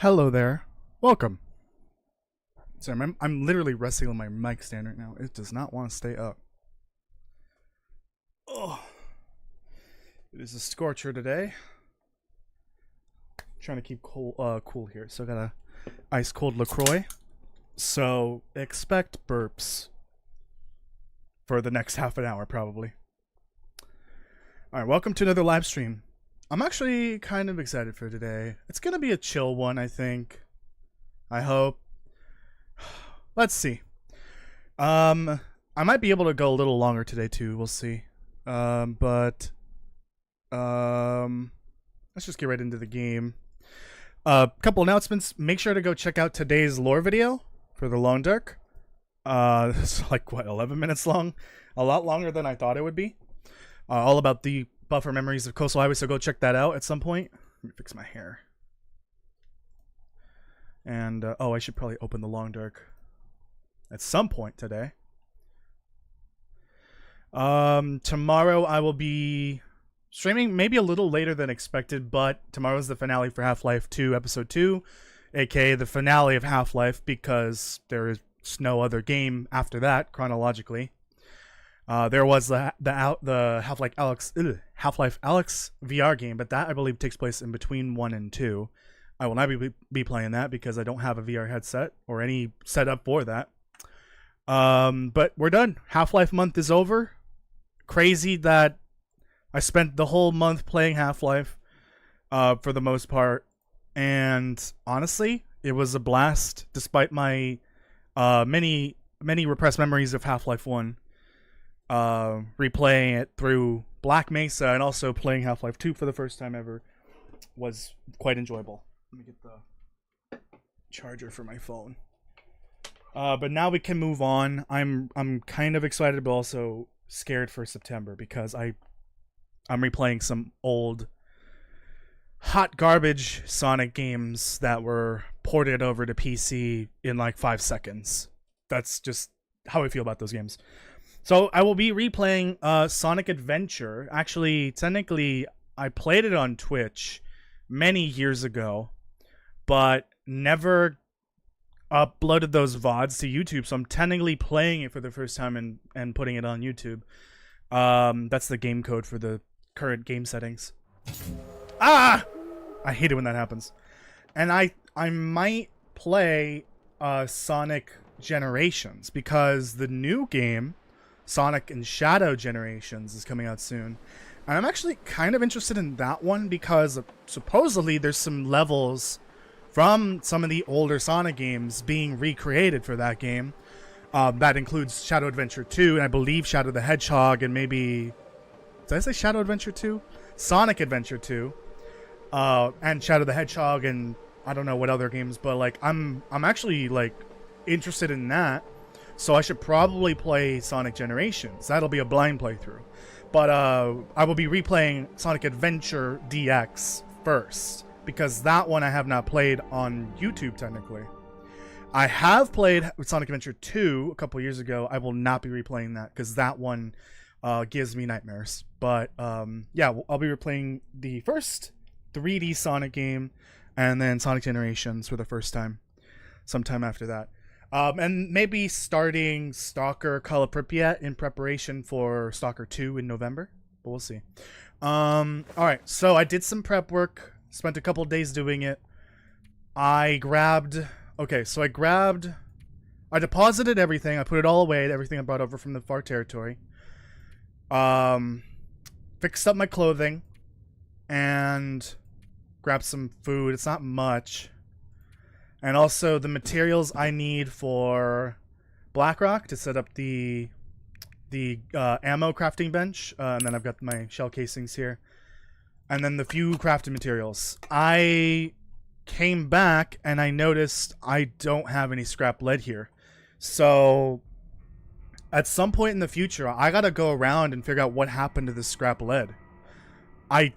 Hello there. Welcome. Sorry, I'm literally resting on my mic stand right now. It does not want to stay up. Oh, it is a scorcher today. Trying to keep cool here. So I got a ice cold LaCroix. So expect burps for the next half an hour probably. All right, welcome to another live stream. I'm actually kind of excited for today. It's gonna be a chill one, I think. I hope. Let's see. I might be able to go a little longer today too. We'll see. Let's just get right into the game. Couple announcements. Make sure to go check out today's lore video for the Lone Dark. It's like what, 11 minutes long? A lot longer than I thought it would be. All about the buffer memories of Coastal Highway, so go check that out at some point. Let me fix my hair. And, oh, I should probably open the Long Dark at some point today. Tomorrow I will be streaming maybe a little later than expected, but tomorrow's the finale for Half-Life 2 Episode 2, aka the finale of Half-Life, because there is no other game after that, chronologically. There was the Half-Life Alyx VR game, but that I believe takes place in between 1 and 2. I will not be playing that because I don't have a VR headset or any setup for that. But we're done. Half-Life month is over. Crazy that I spent the whole month playing Half-Life for the most part. And honestly, it was a blast despite my many repressed memories of Half-Life 1. Replaying it through Black Mesa and also playing Half-Life 2 for the first time ever was quite enjoyable. Let me get the charger for my phone. But now we can move on. I'm kind of excited but also scared for September because I'm replaying some old hot garbage Sonic games that were ported over to PC in like 5 seconds. That's just how I feel about those games. So I will be replaying Sonic Adventure. Actually, technically, I played it on Twitch many years ago, but never uploaded those VODs to YouTube. So I'm technically playing it for the first time and putting it on YouTube. That's the game code for the current game settings. Ah! I hate it when that happens. And I might play Sonic Generations because the new game, Sonic and Shadow Generations, is coming out soon. And I'm actually kind of interested in that one because supposedly there's some levels from some of the older Sonic games being recreated for that game. That includes Shadow Adventure 2 and I believe Shadow the Hedgehog and maybe... Did I say Shadow Adventure 2? Sonic Adventure 2. And Shadow the Hedgehog and I don't know what other games, but like I'm actually like interested in that. So I should probably play Sonic Generations. That'll be a blind playthrough. But I will be replaying Sonic Adventure DX first. Because that one I have not played on YouTube, technically. I have played Sonic Adventure 2 a couple years ago. I will not be replaying that. Because that one gives me nightmares. But yeah, I'll be replaying the first 3D Sonic game. And then Sonic Generations for the first time. Sometime after that. And maybe starting Stalker Call of Pripyat in preparation for Stalker 2 in November. But we'll see. Alright, so I did some prep work. Spent a couple days doing it. I deposited everything. I put it all away. Everything I brought over from the far territory. Fixed up my clothing. And grabbed some food. It's not much. And also the materials I need for Blackrock to set up the ammo crafting bench. And then I've got my shell casings here. And then the few crafted materials. I came back and I noticed I don't have any scrap lead here. So at some point in the future, I gotta go around and figure out what happened to this scrap lead. I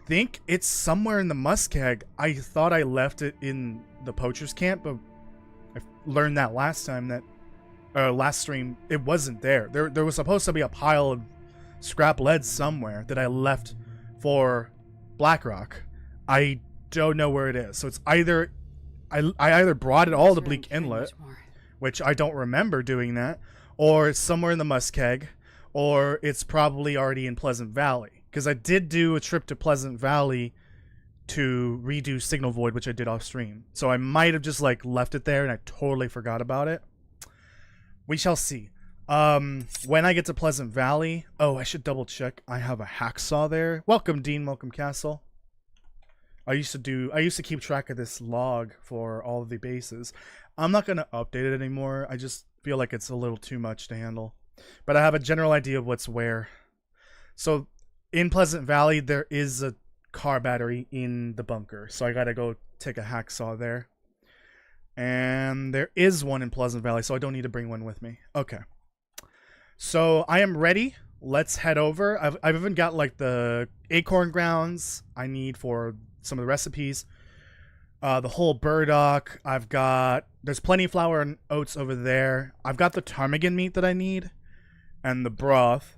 think it's somewhere in the muskeg. I thought I left it in the poacher's camp, but I learned that last time that last stream it wasn't there. There was supposed to be a pile of scrap lead somewhere that I left for Blackrock. I don't know where it is. So it's either I either brought it all to Bleak Inlet, which I don't remember doing that, or it's somewhere in the Muskeg, or it's probably already in Pleasant Valley. Because I did do a trip to Pleasant Valley to redo Signal Void, which I did off stream. So I might have just like left it there and I totally forgot about it. We shall see. When I get to Pleasant Valley, oh, I should double check. I have a hacksaw there. Welcome, Dean. Welcome, Castle. I used to keep track of this log for all of the bases. I'm not going to update it anymore. I just feel like it's a little too much to handle. But I have a general idea of what's where. So in Pleasant Valley, there is a car battery in the bunker. So I got to go take a hacksaw there. And there is one in Pleasant Valley, so I don't need to bring one with me. Okay. So I am ready. Let's head over. I've even got like the acorn grounds I need for some of the recipes. The whole burdock. There's plenty of flour and oats over there. I've got the ptarmigan meat that I need. And the broth.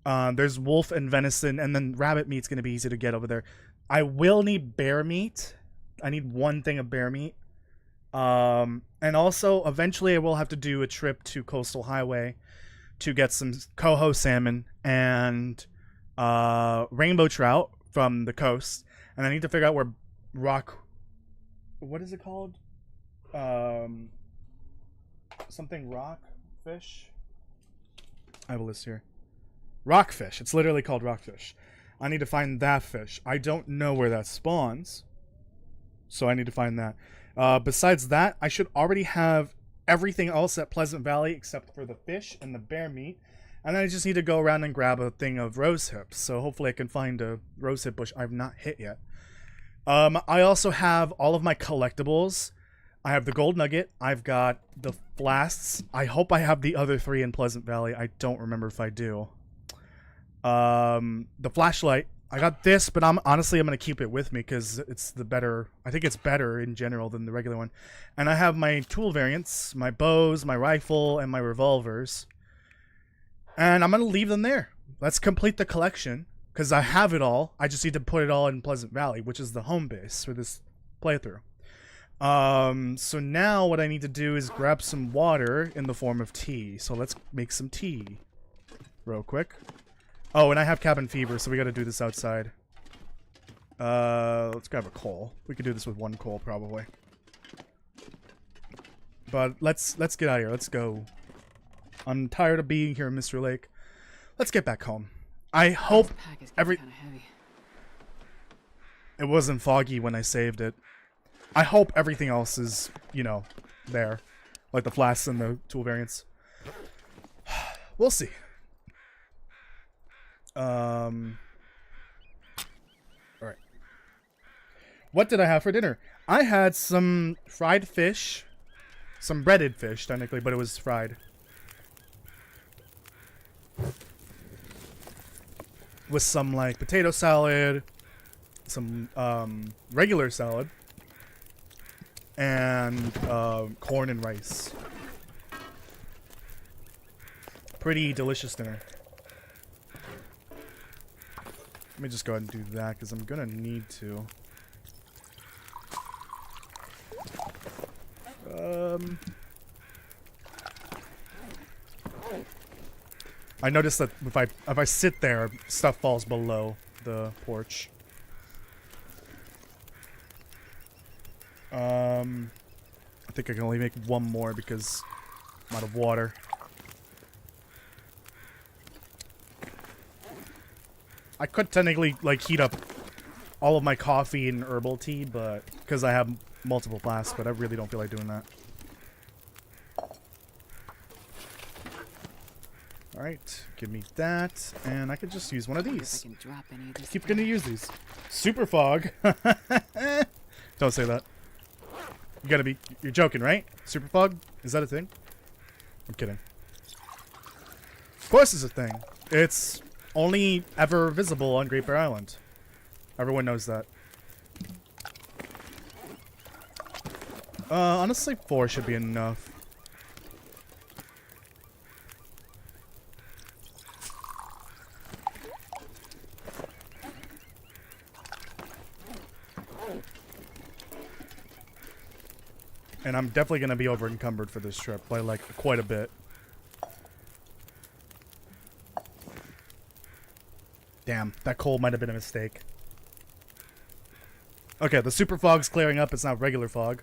There's wolf and venison. And then rabbit meat's going to be easy to get over there. I will need bear meat. I need one thing of bear meat. And also, eventually I will have to do a trip to Coastal Highway to get some coho salmon and rainbow trout from the coast. And I need to figure out where what is it called? Something rock fish? I have a list here. Rockfish. It's literally called rockfish. I need to find that fish. I don't know where that spawns, so I need to find that. Besides that, I should already have everything else at Pleasant Valley except for the fish and the bear meat. And I just need to go around and grab a thing of rose hips. So hopefully I can find a rose hip bush I've not hit yet. I also have all of my collectibles. I have the gold nugget. I've got the flasks. I hope I have the other 3 in Pleasant Valley. I don't remember if I do. The flashlight. I got this, but honestly I'm going to keep it with me because it's the better. I think it's better in general than the regular one. And I have my tool variants, my bows, my rifle, and my revolvers. And I'm going to leave them there. Let's complete the collection because I have it all. I just need to put it all in Pleasant Valley, which is the home base for this playthrough. So now what I need to do is grab some water in the form of tea. So let's make some tea real quick. Oh, and I have cabin fever, so we gotta do this outside. Let's grab a coal. We could do this with 1 coal, probably. But let's get out of here. Let's go. I'm tired of being here in Mr. Lake. Let's get back home. I hope It wasn't foggy when I saved it. I hope everything else is, you know, there. Like the flasks and the tool variants. We'll see. Alright. What did I have for dinner? I had some fried fish. Some breaded fish, technically, but it was fried. With some, like, potato salad. Some, regular salad. And, corn and rice. Pretty delicious dinner. Let me just go ahead and do that, because I'm going to need to. I noticed that if I sit there, stuff falls below the porch. I think I can only make 1 more because I'm out of water. I could technically, like, heat up all of my coffee and herbal tea, but because I have multiple flasks, but I really don't feel like doing that. Alright, give me that, and I could just use one of these. Keep gonna use these. Super fog. Don't say that. You gotta be, you're joking, right? Super fog? Is that a thing? I'm kidding. Of course it's a thing. It's only ever visible on Great Bear Island. Everyone knows that. Honestly, 4 should be enough. And I'm definitely going to be over encumbered for this trip by like quite a bit. Damn, that coal might have been a mistake. Okay, the super fog's clearing up. It's not regular fog.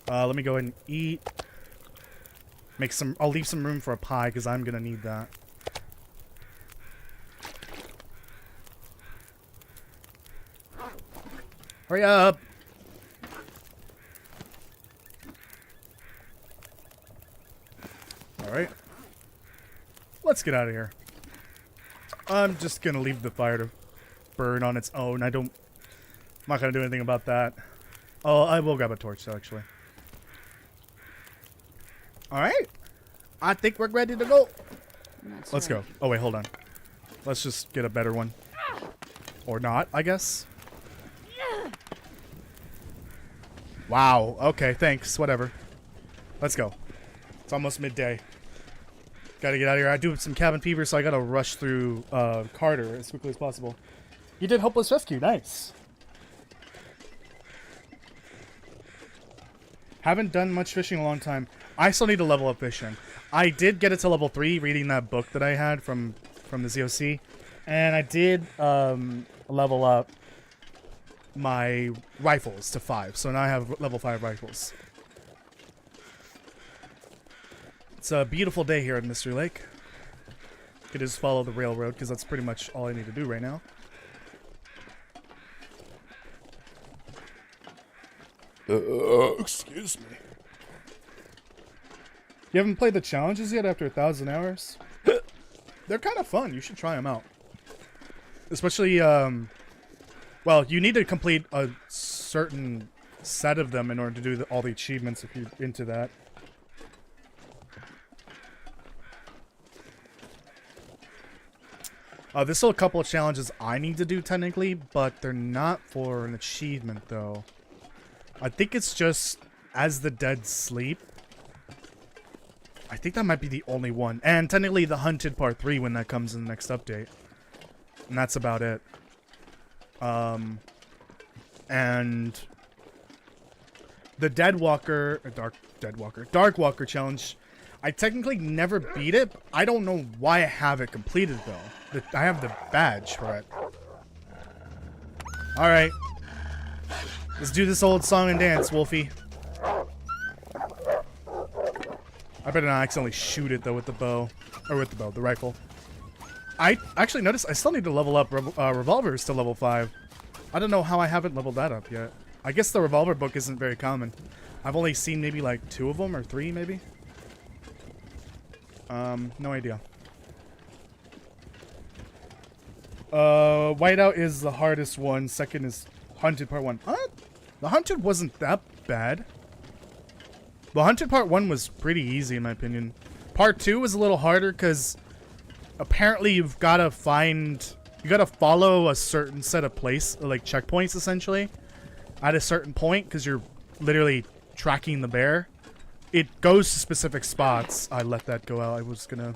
Let me go ahead and eat. Make some. I'll leave some room for a pie because I'm gonna need that. Hurry up! All right. Let's get out of here. I'm just gonna leave the fire to burn on its own. I'm not gonna do anything about that. Oh, I will grab a torch though, actually. Alright. I think we're ready to go. Let's go. Oh, wait, hold on. Let's just get a better one. Or not, I guess. Wow. Okay, thanks. Whatever. Let's go. It's almost midday. Gotta get out of here. I do have some cabin fever, so I gotta rush through Carter as quickly as possible. You did Hopeless Rescue. Nice. Haven't done much fishing in a long time. I still need to level up fishing. I did get it to level 3 reading that book that I had from the ZOC. And I did level up my rifles to 5. So now I have level 5 rifles. It's a beautiful day here at Mystery Lake. Could just follow the railroad because that's pretty much all I need to do right now. Excuse me. You haven't played the challenges yet after 1,000 hours? They're kind of fun. You should try them out. Especially, well, you need to complete a certain set of them in order to do all the achievements if you're into that. There's still a couple of challenges I need to do technically, but they're not for an achievement though. I think it's just As the Dead Sleep. I think that might be the only one. And technically the Hunted Part 3 when that comes in the next update. And that's about it. And the Dark Walker challenge, I technically never beat it. I don't know why I have it completed though. I have the badge for it. Alright. Let's do this old song and dance, Wolfie. I better not accidentally shoot it though with the bow. Or with the rifle. I actually noticed I still need to level up revolvers to level 5. I don't know how I haven't leveled that up yet. I guess the revolver book isn't very common. I've only seen maybe like 2 of them or 3 maybe. No idea. Whiteout is the hardest one. Second is Hunted Part 1. The Hunted wasn't that bad. The Hunted Part 1 was pretty easy in my opinion. Part 2 was a little harder because apparently you've got to follow a certain set of like checkpoints essentially at a certain point because you're literally tracking the bear. It goes to specific spots. I let that go out. I was gonna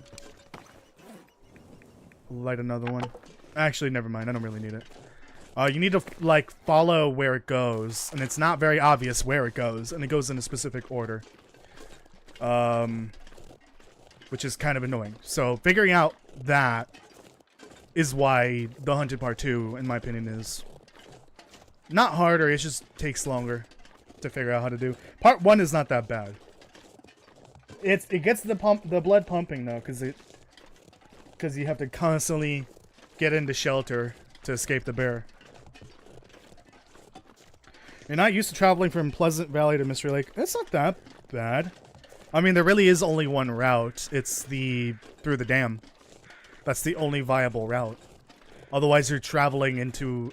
light another one. Actually, never mind. I don't really need it. You need to like follow where it goes, and it's not very obvious where it goes, and it goes in a specific order. Which is kind of annoying. So figuring out that is why the Hunted Part 2, in my opinion, is not harder. It just takes longer to figure out how to do. Part 1 is not that bad. It gets the blood pumping though, because you have to constantly get into shelter to escape the bear. You're not used to traveling from Pleasant Valley to Mystery Lake. It's not that bad. I mean, there really is only one route. It's through the dam. That's the only viable route. Otherwise, you're traveling into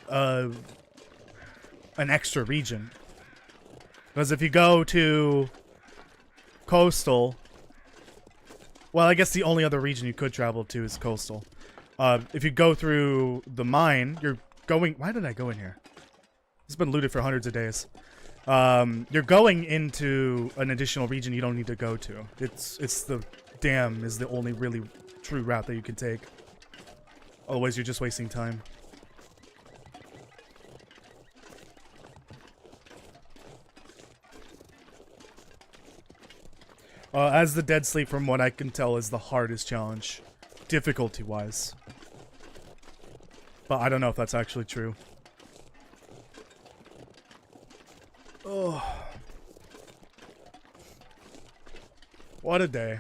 an extra region. Because if you go to Coastal, well, I guess the only other region you could travel to is Coastal. If you go through the mine, you're going... Why did I go in here? It's been looted for hundreds of days. You're going into an additional region you don't need to go to. It's the dam is the only really true route that you can take. Otherwise, you're just wasting time. As the Dead Sleep, from what I can tell, is the hardest challenge, difficulty-wise. But I don't know if that's actually true. Oh. What a day.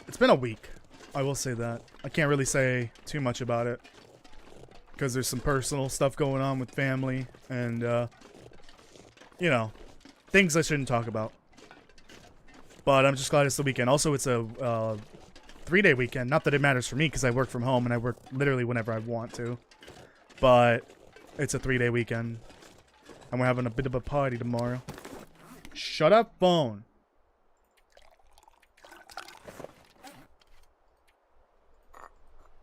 It's been a week. I will say that. I can't really say too much about it. Because there's some personal stuff going on with family. And, you know, things I shouldn't talk about. But I'm just glad it's the weekend. Also, it's a 3-day weekend. Not that it matters for me, because I work from home and I work literally whenever I want to. But it's a 3-day weekend. And we're having a bit of a party tomorrow. Shut up, phone.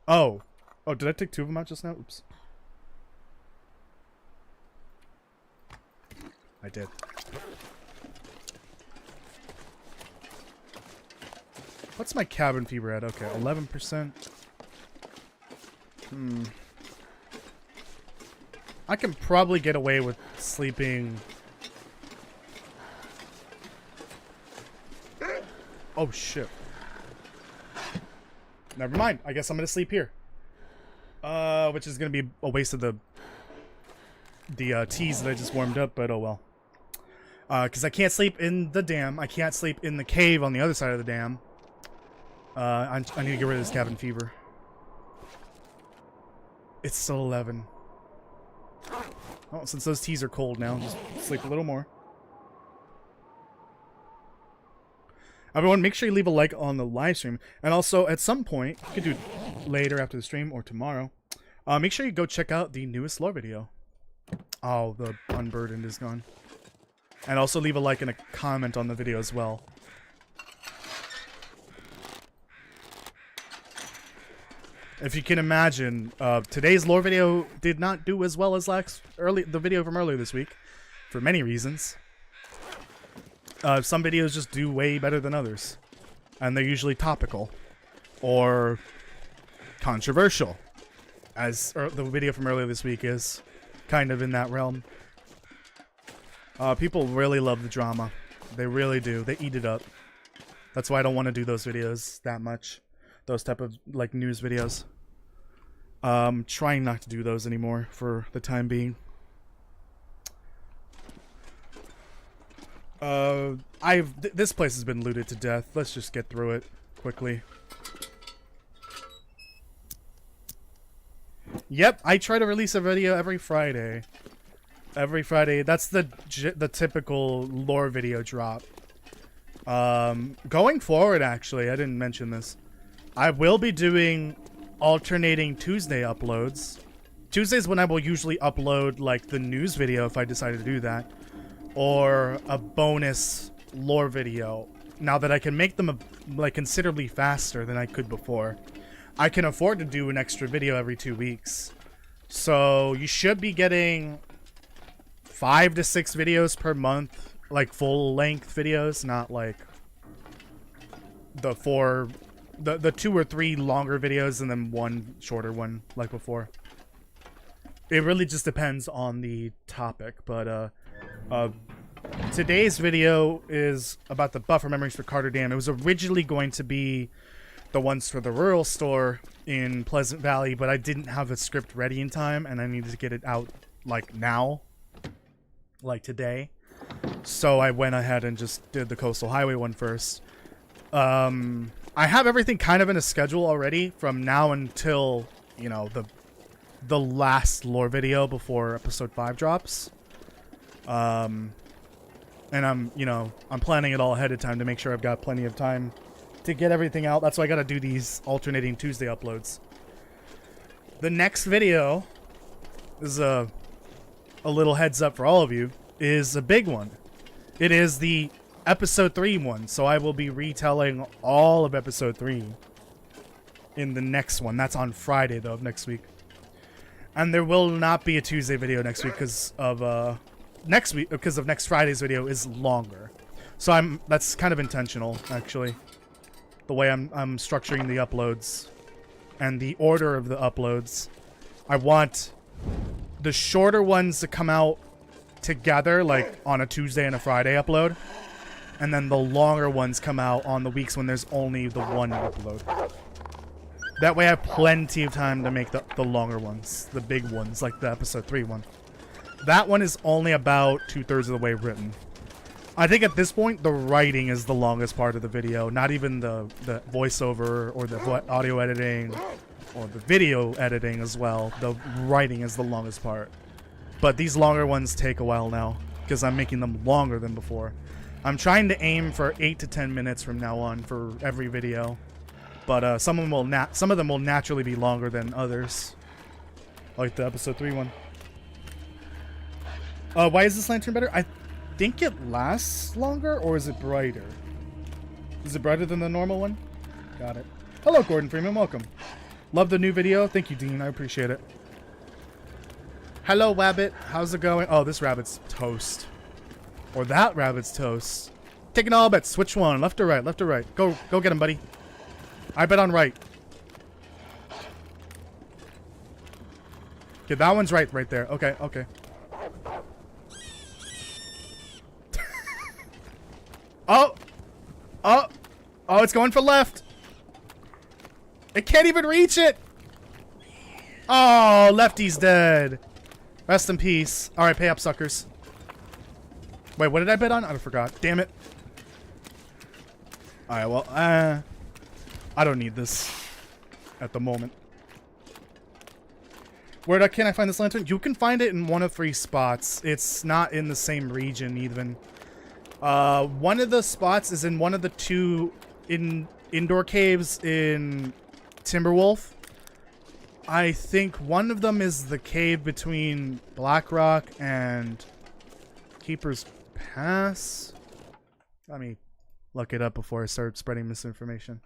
Oh. Oh, did I take 2 of them out just now? Oops. I did. What's my cabin fever at? Okay, 11%. I can probably get away with sleeping. Oh, shit. Never mind. I guess I'm gonna sleep here. Which is gonna be a waste of the teas that I just warmed up, but oh well. Because I can't sleep in the dam. I can't sleep in the cave on the other side of the dam. I need to get rid of this cabin fever. It's still 11. Oh, since those teas are cold now, just sleep a little more. Everyone, make sure you leave a like on the live stream. And also, at some point, you could do it later after the stream or tomorrow. Make sure you go check out the newest lore video. Oh, the Unburdened is gone. And also leave a like and a comment on the video as well. If you can imagine, today's lore video did not do as well as the video from earlier this week, for many reasons. Some videos just do way better than others, and they're usually topical or controversial, as the video from earlier this week is kind of in that realm. People really love the drama. They really do. They eat it up. That's why I don't want to do those videos that much. Those type of, like, news videos. Trying not to do those anymore for the time being. This place has been looted to death. Let's just get through it quickly. Yep, I try to release a video every Friday. Every Friday. That's the typical lore video drop. Going forward, actually, I didn't mention this. I will be doing alternating Tuesday uploads. Tuesdays when I will usually upload, like, the news video if I decide to do that. Or a bonus lore video. Now that I can make them, like, considerably faster than I could before, I can afford to do an extra video every 2 weeks. So you should be getting 5 to 6 videos per month, like full-length videos, not like the 2 or 3 longer videos and then 1 shorter one like before. It really just depends on the topic, but today's video is about the buffer memories for Carter Dam. It was originally going to be the ones for the rural store in Pleasant Valley, but I didn't have the script ready in time, and I needed to get it out, like, now. Like, today. So I went ahead and just did the Coastal Highway one first. I have everything kind of in a schedule already from now until, you know, the last lore video before episode 5 drops. And I'm planning it all ahead of time to make sure I've got plenty of time to get everything out. That's why I gotta do these alternating Tuesday uploads. The next video is a little heads up for all of you, is a big one. It is the episode 3 one, so I will be retelling all of episode 3 in the next one. That's on Friday, though, of next week. And there will not be a Tuesday video next week because of next Friday's video is longer. So that's kind of intentional, actually. The way I'm structuring the uploads and the order of the uploads. I want the shorter ones to come out together, like on a Tuesday and a Friday upload, and then the longer ones come out on the weeks when there's only the one upload. That way I have plenty of time to make the longer ones, the big ones, like the episode 3 one. That one is only about 2/3 of the way written. I think at this point, the writing is the longest part of the video, not even the voiceover or the audio editing or the video editing as well. The writing is the longest part. But these longer ones take a while now because I'm making them longer than before. I'm trying to aim for 8 to 10 minutes from now on for every video. But some of them will naturally be longer than others. Like the episode 3 one. Why is this lantern better? I think it lasts longer, or is it brighter? Is it brighter than the normal one? Got it. Hello, Gordon Freeman. Welcome. Love the new video. Thank you, Dean. I appreciate it. Hello, Wabbit. How's it going? Oh, this rabbit's toast. Or that rabbit's toast. Taking all bets. Which one? Left or right? Left or right? Go get him, buddy. I bet on right. Okay, that one's right there. Okay, okay. Oh! Oh! Oh, it's going for left! It can't even reach it! Oh, Lefty's dead. Rest in peace. Alright, pay up, suckers. Wait, what did I bet on? I forgot. Damn it. Alright, well, I don't need this at the moment. Where can I find this lantern? You can find it in one of 3 spots. It's not in the same region even. One of the spots is in one of the 2 indoor caves in Timberwolf. I think one of them is the cave between Blackrock and Keeper's Pass. Let me look it up before I start spreading misinformation.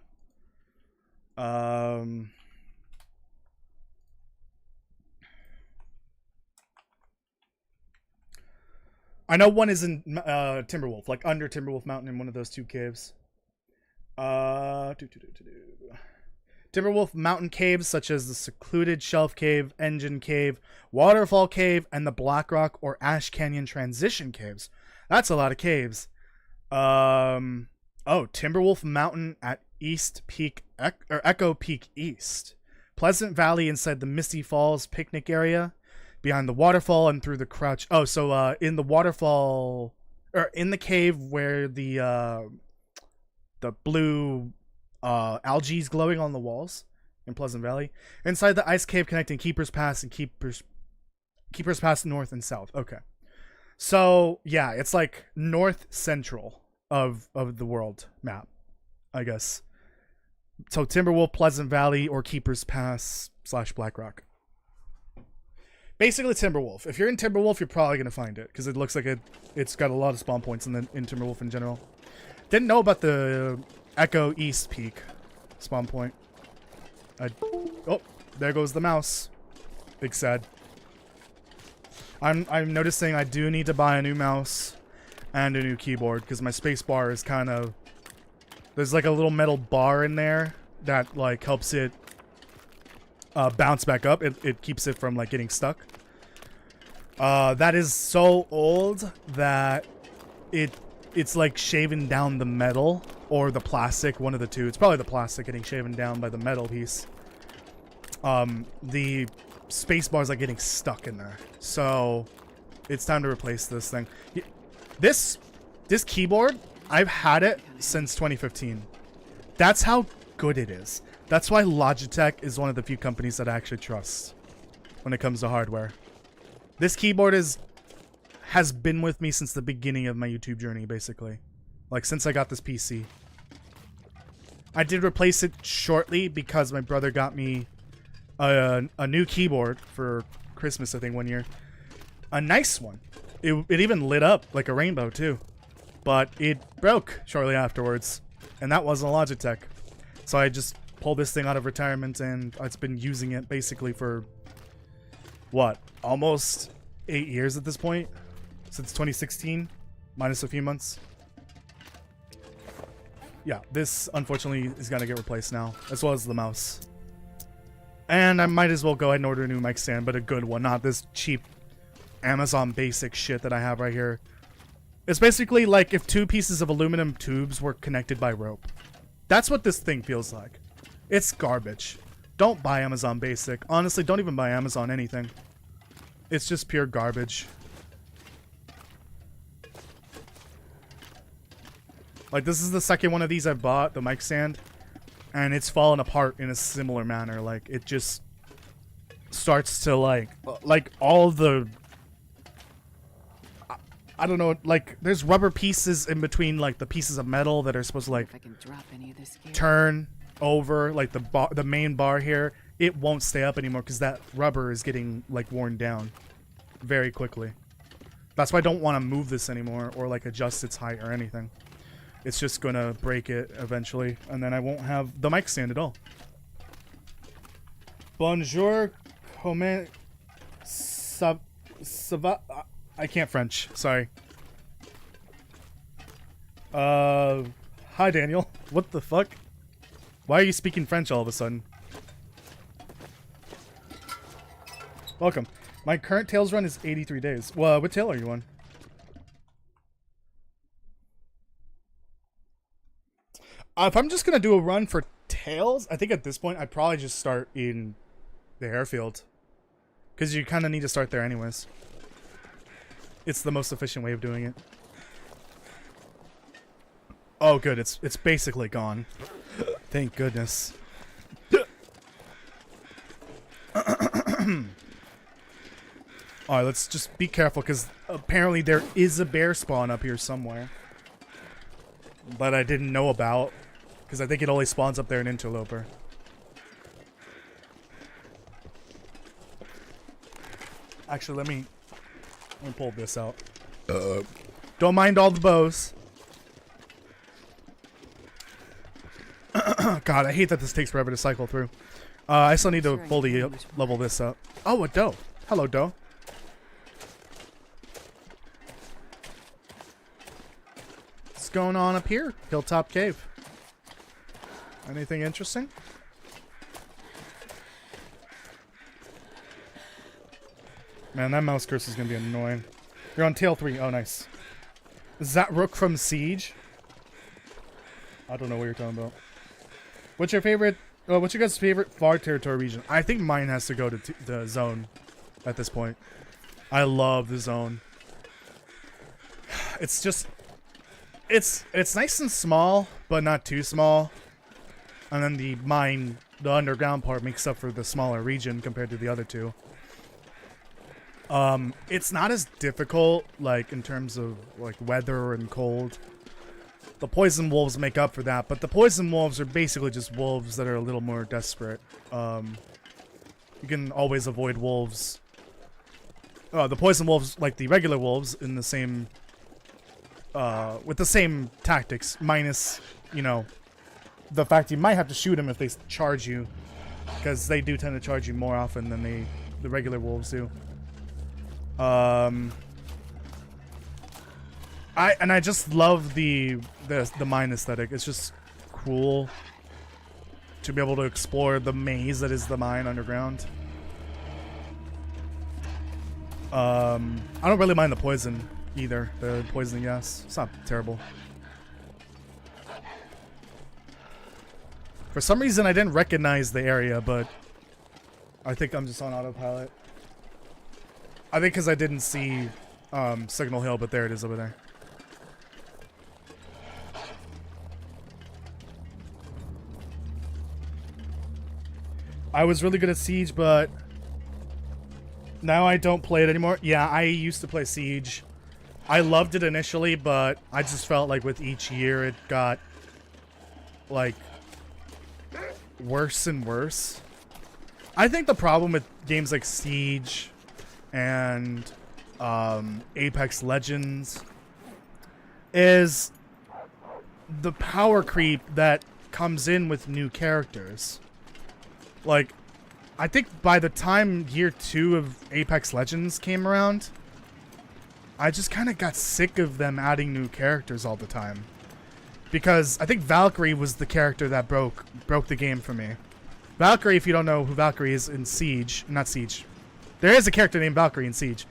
I know one is in Timberwolf, like under Timberwolf Mountain in one of those 2 caves. Timberwolf Mountain caves such as the Secluded Shelf Cave, Engine Cave, Waterfall Cave, and the Blackrock or Ash Canyon Transition Caves. That's a lot of caves. Oh, Timberwolf Mountain at East Peak, or Echo Peak East. Pleasant Valley inside the Misty Falls picnic area. Behind the waterfall and through the crouch. Oh, so in the waterfall, or in the cave where the blue algae is glowing on the walls in Pleasant Valley. Inside the ice cave connecting Keeper's Pass and Keeper's Pass north and south. Okay, so yeah, it's like north central of the world map, I guess. So Timberwolf, Pleasant Valley, or Keeper's Pass / Blackrock. Basically Timberwolf. If you're in Timberwolf, you're probably gonna find it because it looks like it's got a lot of spawn points in Timberwolf in general. Didn't know about the Echo East Peak spawn point. Oh, there goes the mouse. Big sad. I'm noticing I do need to buy a new mouse and a new keyboard because my space bar is kind of, there's like a little metal bar in there that like helps it bounce back up. It keeps it from like getting stuck. That is so old that it's like shaving down the metal or the plastic, one of the 2. It's probably the plastic getting shaven down by the metal piece. The space bar is like getting stuck in there, so it's time to replace this thing. This keyboard, I've had it since 2015. That's how good it is. That's why Logitech is one of the few companies that I actually trust when it comes to hardware. This keyboard has been with me since the beginning of my YouTube journey, basically. Like, since I got this PC. I did replace it shortly because my brother got me a new keyboard for Christmas, I think, one year. A nice one. It even lit up like a rainbow, too. But it broke shortly afterwards. And that wasn't a Logitech. So I just pulled this thing out of retirement, and it's been using it basically for, what, almost 8 years at this point? Since 2016, minus a few months. Yeah, this unfortunately is gonna get replaced now, as well as the mouse. And I might as well go ahead and order a new mic stand, but a good one, not this cheap Amazon basic shit that I have right here. It's basically like if 2 pieces of aluminum tubes were connected by rope. That's what this thing feels like. It's garbage. Don't buy Amazon Basic. Honestly, don't even buy Amazon anything. It's just pure garbage. Like, this is the second one of these I bought, the mic stand. And it's fallen apart in a similar manner. Like, it just starts to, like all the... I don't know, like, there's rubber pieces in between, like, the pieces of metal that are supposed to, like, turn over, like, the main bar here. It won't stay up anymore because that rubber is getting, like, worn down very quickly. That's why I don't want to move this anymore or, like, adjust its height or anything. It's just gonna break it eventually, and then I won't have the mic stand at all. Bonjour, comment, I can't French, sorry. Hi Daniel. What the fuck? Why are you speaking French all of a sudden? Welcome. My current Tails run is 83 days. Well, what tail are you on? If I'm just gonna do a run for Tails, I think at this point I'd probably just start in the airfield. Because you kind of need to start there anyways. It's the most efficient way of doing it. Oh good, it's basically gone. Thank goodness. Alright, let's just be careful because apparently there is a bear spawn up here somewhere. But I didn't know about. Because I think it only spawns up there in Interloper. Actually, let me pull this out. Don't mind all the bows. God, I hate that this takes forever to cycle through. I still need to fully level this up. Oh, a doe. Hello, doe. What's going on up here? Hilltop Cave. Anything interesting? Man, that mouse curse is gonna be annoying. You're on tail 3. Oh, nice. Is that Rook from Siege? I don't know what you're talking about. What's your favorite? What's your guys' favorite far territory region? I think mine has to go to the zone. At this point, I love the zone. It's just, it's nice and small, but not too small. And then the underground part makes up for the smaller region compared to the other two. It's not as difficult, like, in terms of, like, weather and cold. The poison wolves make up for that, but the poison wolves are basically just wolves that are a little more desperate. You can always avoid wolves. The poison wolves, like the regular wolves, in the same, with the same tactics, minus, you know, the fact you might have to shoot them if they charge you, because they do tend to charge you more often than the regular wolves do. I just love the mine aesthetic. It's just cool to be able to explore the maze that is the mine underground. I don't really mind the poison either. The poisoning gas. It's not terrible. For some reason, I didn't recognize the area, but I think I'm just on autopilot. I think because I didn't see Signal Hill, but there it is over there. I was really good at Siege, but now I don't play it anymore. Yeah, I used to play Siege. I loved it initially, but I just felt like with each year it got, like, worse and worse. I think the problem with games like Siege and Apex Legends is the power creep that comes in with new characters. Like, I think by the time year 2 of Apex Legends came around, I just kind of got sick of them adding new characters all the time. Because I think Valkyrie was the character that broke the game for me. Valkyrie, if you don't know who Valkyrie is in Siege, not Siege. There is a character named Valkyrie in Siege.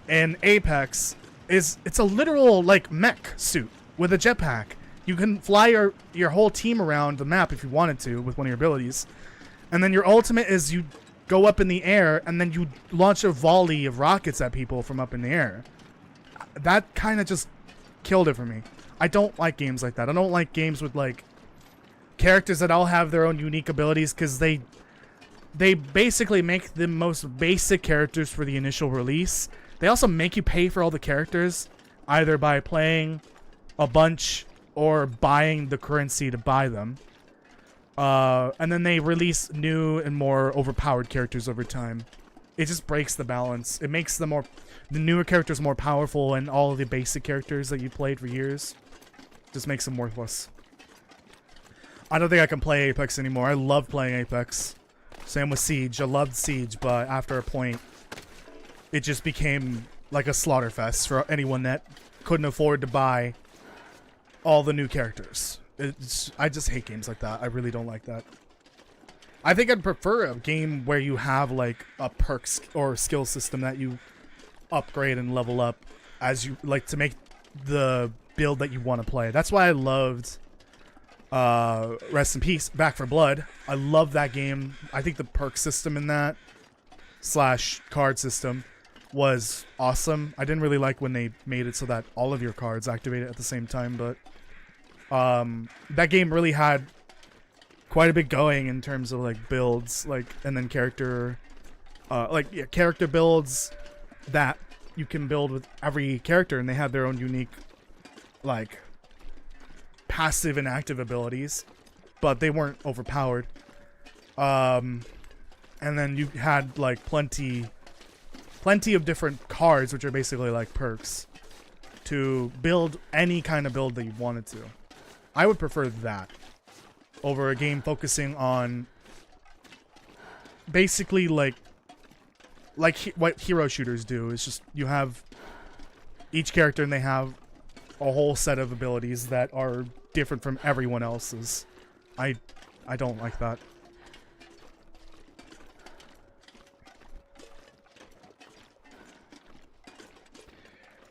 In Apex, is it's a literal like mech suit with a jetpack. You can fly your whole team around the map if you wanted to with one of your abilities. And then your ultimate is you go up in the air and then you launch a volley of rockets at people from up in the air. That kind of just killed it for me. I don't like games like that. I don't like games with like characters that all have their own unique abilities, because they basically make the most basic characters for the initial release. They also make you pay for all the characters, either by playing a bunch or buying the currency to buy them. And then they release new and more overpowered characters over time. It just breaks the balance. It makes the newer characters more powerful, and all of the basic characters that you played for years just makes them worthless. I don't think I can play Apex anymore. I love playing Apex. Same with Siege. I loved Siege, but after a point, it just became like a slaughter fest for anyone that couldn't afford to buy all the new characters. I just hate games like that. I really don't like that. I think I'd prefer a game where you have like a perks or skill system that you upgrade and level up as you like to make the build that you want to play. That's why I loved rest in peace, Back 4 Blood. I love that game. I think the perk system in that / card system was awesome. I didn't really like when they made it so that all of your cards activated at the same time, but that game really had quite a bit going in terms of like builds, like, and then character builds that you can build with every character, and they have their own unique like passive and active abilities, but they weren't overpowered. And then you had like plenty of different cards, which are basically like perks, to build any kind of build that you wanted to. I would prefer that over a game focusing on basically like what hero shooters do. It's just you have each character and they have a whole set of abilities that are different from everyone else's. I don't like that.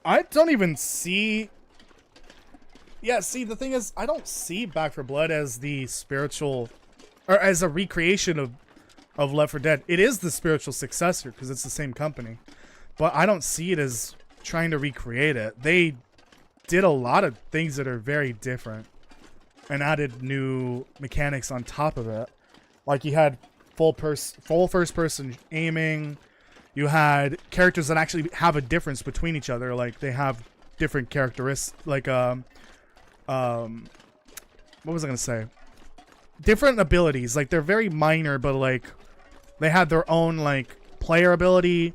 I don't even see... Yeah, see, the thing is, I don't see Back 4 Blood as the spiritual... or as a recreation of Left 4 Dead. It is the spiritual successor, because it's the same company. But I don't see it as trying to recreate it. They did a lot of things that are very different and added new mechanics on top of it. Like, you had full first-person aiming. You had characters that actually have a difference between each other. Like, they have different characteristics. Like, what was I gonna say? Different abilities. Like, they're very minor, but, like, they had their own, like, player ability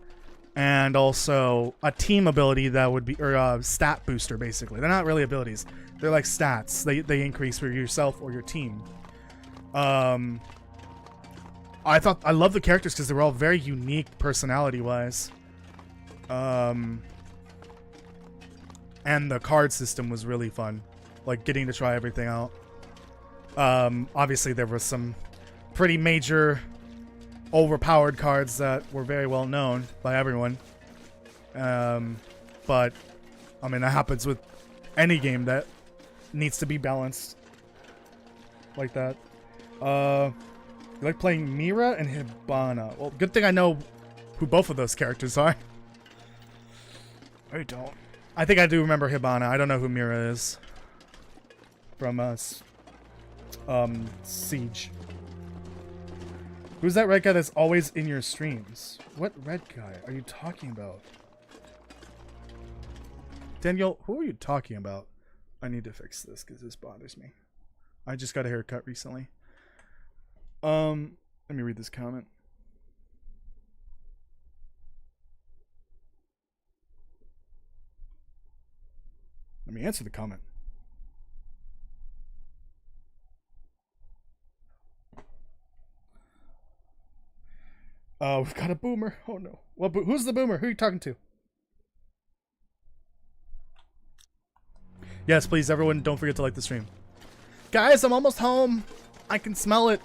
and also a team ability that would be, or a stat booster, basically. They're not really abilities. They're like stats. They increase for yourself or your team. I love the characters because they were all very unique personality-wise. And the card system was really fun. Like, getting to try everything out. Obviously, there were some pretty major overpowered cards that were very well known by everyone. But, I mean, that happens with any game that needs to be balanced like that. You like playing Mira and Hibana. Well, good thing I know who both of those characters are. I don't. I think I do remember Hibana. I don't know who Mira is. From Siege. Who's that red guy that's always in your streams? What red guy are you talking about? Daniel, who are you talking about? I need to fix this because this bothers me. I just got a haircut recently. Let me read this comment. Let me answer the comment. We've got a boomer. Oh no. Well, who's the boomer? Who are you talking to? Yes, please, everyone, don't forget to like the stream. Guys, I'm almost home. I can smell it.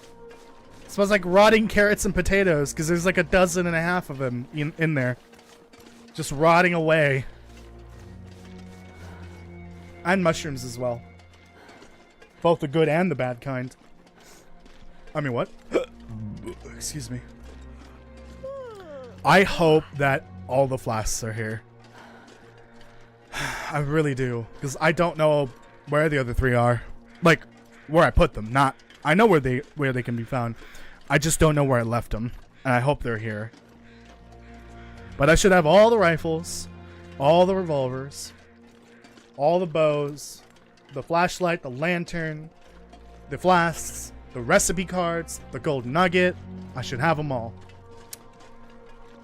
It smells like rotting carrots and potatoes because there's like 12.5 of them in there. Just rotting away. And mushrooms as well. Both the good and the bad kind. I mean, what? Excuse me. I hope that all the flasks are here. I really do. Because I don't know where the other 3 are. Like, where I put them. Not... I know where they can be found. I just don't know where I left them. And I hope they're here. But I should have all the rifles. All the revolvers. All the bows. The flashlight. The lantern. The flasks. The recipe cards. The gold nugget. I should have them all.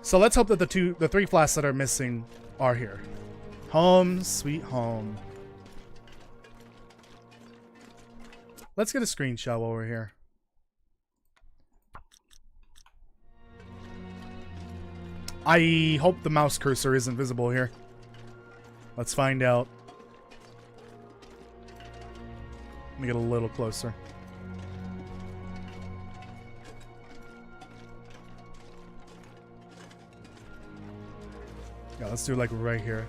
So let's hope that the 3 flasks that are missing are here. Home, sweet home. Let's get a screenshot while we're here. I hope the mouse cursor isn't visible here. Let's find out. Let me get a little closer. Yeah, let's do like right here.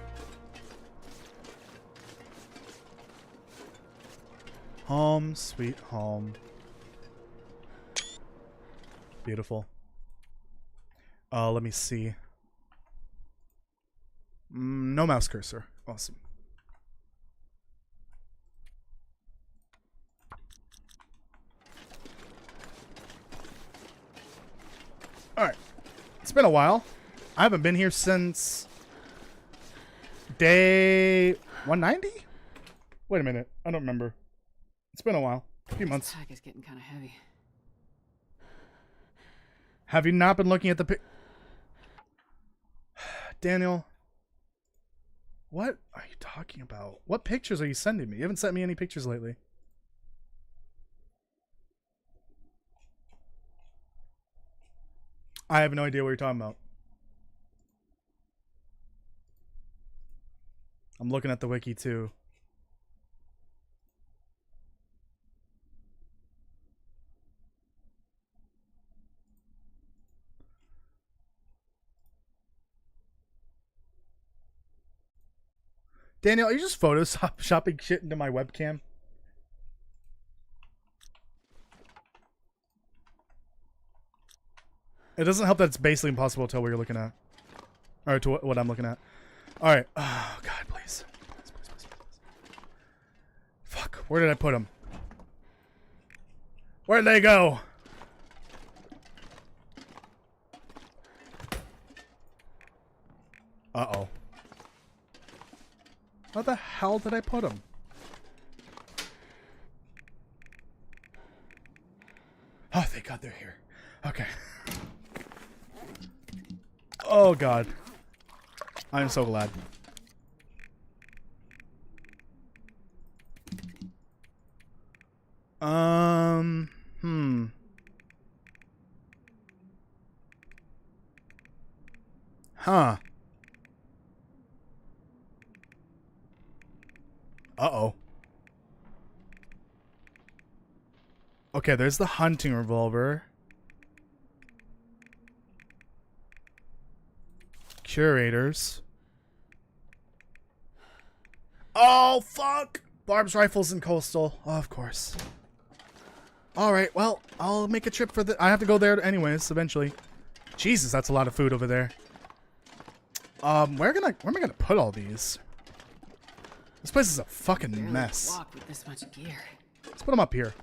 Home, sweet home. Beautiful. Let me see. No mouse cursor. Awesome. Alright. It's been a while. I haven't been here since day 190? Wait a minute. I don't remember. It's been a while. A few months. This pack is getting kind of heavy. Have you not been looking at the Daniel, what are you talking about? What pictures are you sending me? You haven't sent me any pictures lately. I have no idea what you're talking about. I'm looking at the wiki too. Daniel, are you just photoshopping shit into my webcam? It doesn't help that it's basically impossible to tell what you're looking at. Or to what I'm looking at. Alright. Oh, God, please. Please. Fuck. Where did I put them? Where'd they go? Uh-oh. How the hell did I put them? Oh, thank God they're here. Okay. Oh, God. I'm so glad. Huh. Uh-oh. Okay, there's the hunting revolver. Curators. Oh, fuck! Barb's rifles and coastal. Oh, of course. Alright, well, I'll make a trip for the... I have to go there anyways, eventually. Jesus, that's a lot of food over there. Where am I gonna put all these? This place is a fucking mess. Walk with this much gear. Let's put them up here.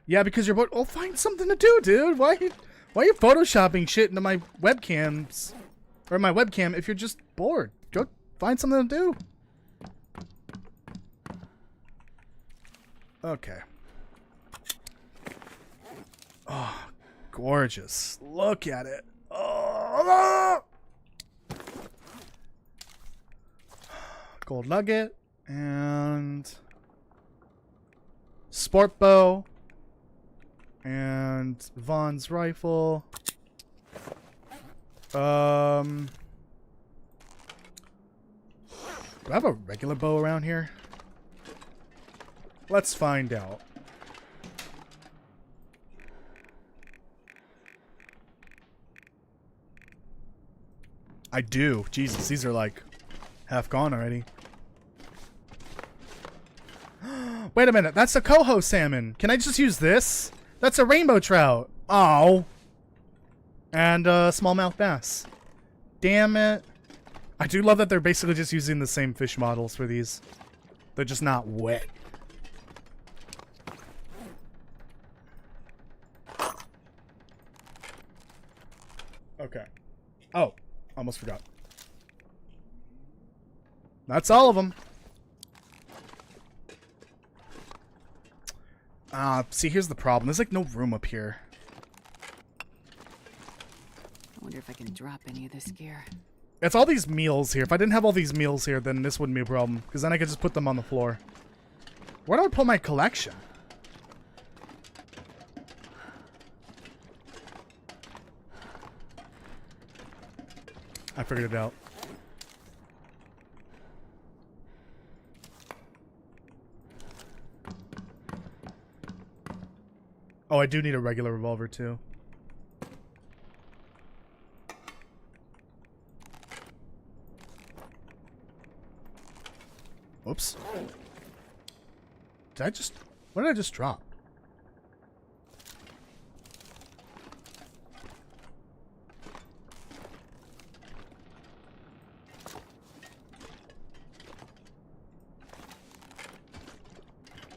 Yeah, because you're both... Oh, find something to do, dude. Why are you photoshopping shit into my webcams? Or my webcam if you're just bored. Go find something to do. Okay. Oh, gorgeous. Look at it. Oh. Gold nugget and sport bow and Vaughn's rifle. Do I have a regular bow around here? Let's find out. I do. Jesus, these are like half gone already. Wait a minute, that's a coho salmon. Can I just use this? That's a rainbow trout. Oh. And a smallmouth bass. Damn it. I do love that they're basically just using the same fish models for these. They're just not wet. Okay. Oh, almost forgot. That's all of them. See, here's the problem. There's like no room up here. I wonder if I can drop any of this gear. It's all these meals here. If I didn't have all these meals here, then this wouldn't be a problem. Because then I could just put them on the floor. Where do I put my collection? I figured it out. Oh, I do need a regular revolver too. Oops. Did I just... What did I just drop?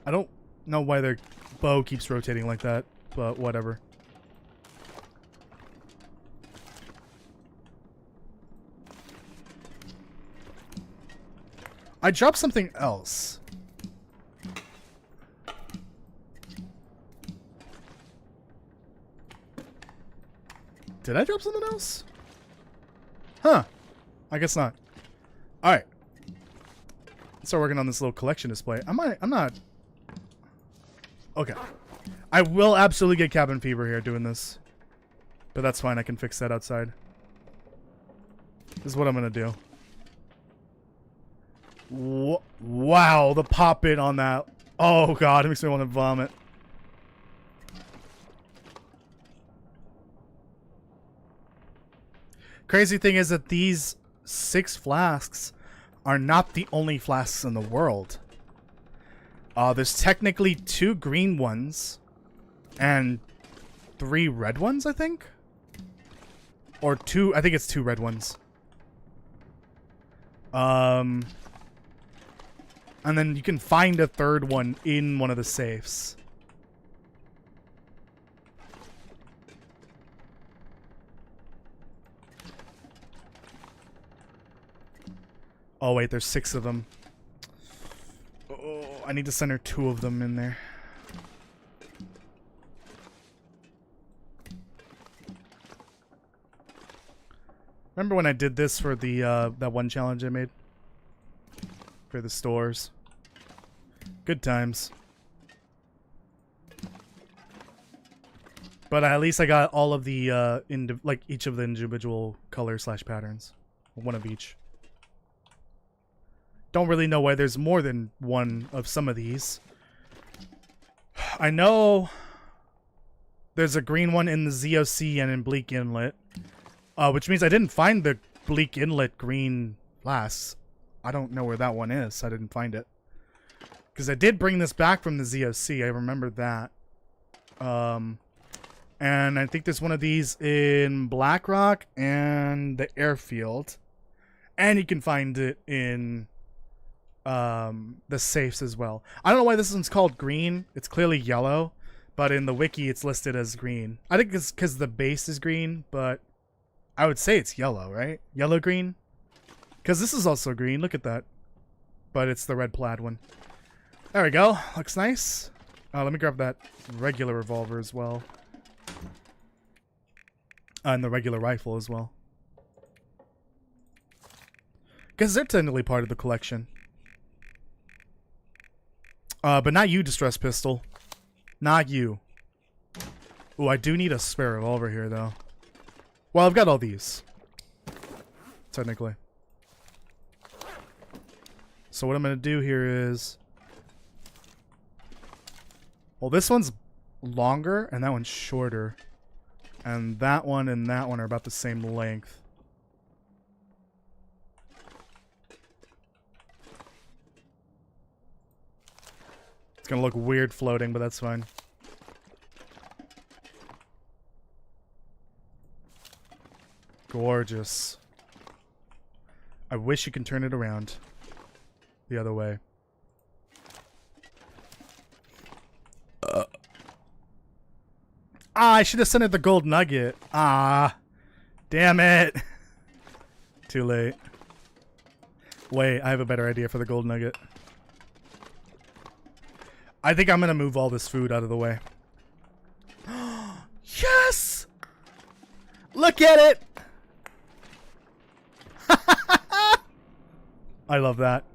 I don't know why their bow keeps rotating like that, but whatever. I dropped something else. Did I drop something else? Huh. I guess not. Alright. Let's start working on this little collection display. I'm not... Okay. I will absolutely get cabin fever here doing this. But that's fine. I can fix that outside. This is what I'm going to do. Wow, the pop it on that. Oh god, it makes me want to vomit. Crazy thing is that these 6 flasks are not the only flasks in the world. There's technically 2 green ones and 3 red ones, I think? Or 2, I think it's 2 red ones. And then you can find a 3rd one in one of the safes. Oh wait, there's 6 of them. Oh, I need to center 2 of them in there. Remember when I did this for the that one challenge I made? For the stores. Good times. But at least I got all of the, like, each of the individual colors / patterns. One of each. Don't really know why there's more than one of some of these. I know there's a green one in the ZOC and in Bleak Inlet. Which means I didn't find the Bleak Inlet green flasks. I don't know where that one is. I didn't find it. Because I did bring this back from the ZOC. I remember that. And I think there's one of these in Blackrock and the airfield. And you can find it in the safes as well. I don't know why this one's called green. It's clearly yellow. But in the wiki, it's listed as green. I think it's because the base is green, but I would say it's yellow, right? Yellow-green? Because this is also green. Look at that. But it's the red plaid one. There we go. Looks nice. Let me grab that regular revolver as well. And the regular rifle as well. Because they're technically part of the collection. But not you, Distress Pistol. Not you. Ooh, I do need a spare revolver here, though. Well, I've got all these. Technically. So what I'm going to do here is... Well, this one's longer, and that one's shorter. And that one are about the same length. gonna look weird floating, but that's fine. Gorgeous. I wish you can turn it around the other way. I should have sent it the gold nugget. Damn it. Too late. Wait, I have a better idea for the gold nugget. I think I'm gonna move all this food out of the way. Yes! Look at it! I love that.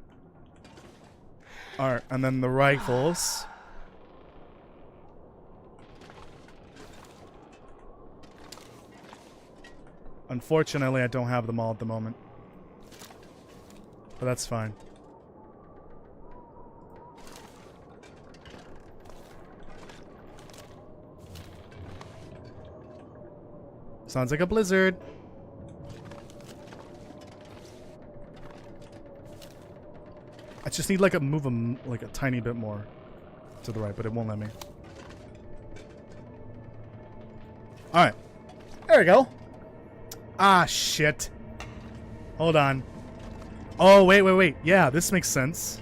Alright, and then the rifles. Unfortunately, I don't have them all at the moment. But that's fine. Sounds like a blizzard. I just need like a move them like a tiny bit more to the right, but it won't let me. Alright. There we go. Ah, shit. Hold on. Oh, wait. Yeah, this makes sense.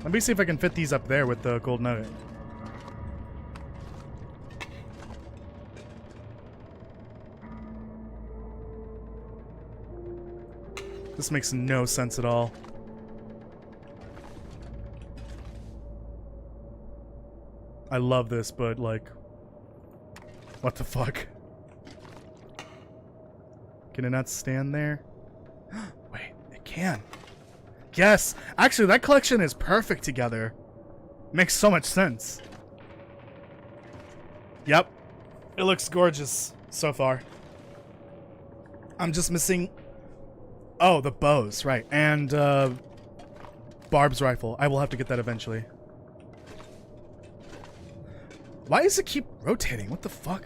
Let me see if I can fit these up there with the gold nugget. This makes no sense at all. I love this, but like... What the fuck? Can it not stand there? Wait, it can. Yes! Actually, that collection is perfect together. Makes so much sense. Yep. It looks gorgeous so far. I'm just missing... Oh, the bows, right. And, Barb's rifle. I will have to get that eventually. Why does it keep rotating? What the fuck?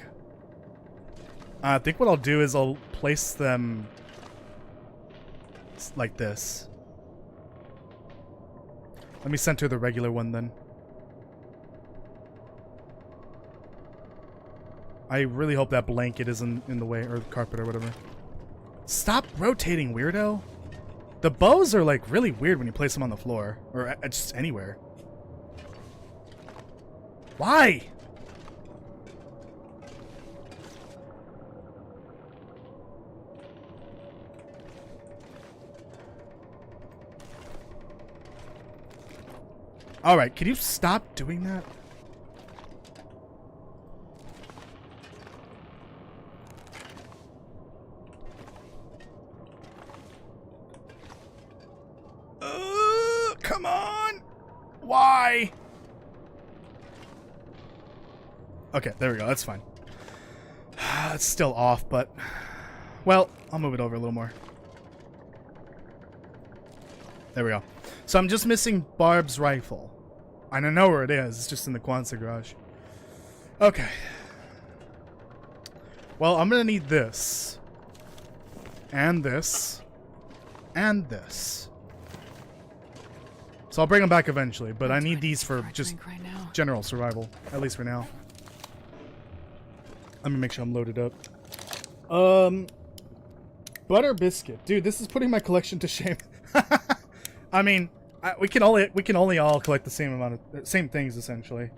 I think what I'll do is I'll place them like this. Let me center the regular one then. I really hope that blanket isn't in the way, or the carpet or whatever. Stop rotating, weirdo. The bows are like really weird when you place them on the floor, or just anywhere. Why? Alright, can you stop doing that? Come on! Why? Okay, there we go, that's fine. It's still off, but... Well, I'll move it over a little more. There we go. So I'm just missing Barb's rifle. And I know where it is. It's just in the Kwanzaa garage. Okay. Well, I'm gonna need this. And this. And this. So I'll bring them back eventually, but I need these for just general survival. At least for now. Let me make sure I'm loaded up. Butter biscuit. Dude, this is putting my collection to shame. I mean... we can only all collect the same amount of same things essentially.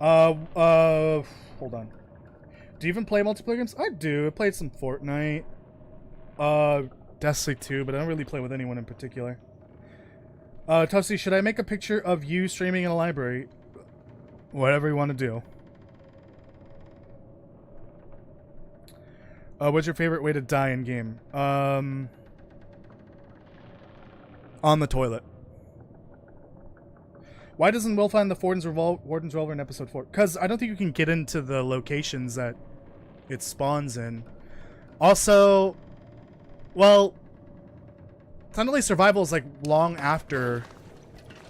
Hold on. Do you even play multiplayer games? I do. I played some Fortnite. Destiny 2, but I don't really play with anyone in particular. Toasty, should I make a picture of you streaming in a library? Whatever you want to do. What's your favorite way to die in game? On the toilet. Why doesn't Will find the Warden's Revolver in episode 4? Because I don't think you can get into the locations that it spawns in. Also, well, Thunderly Survival is like long after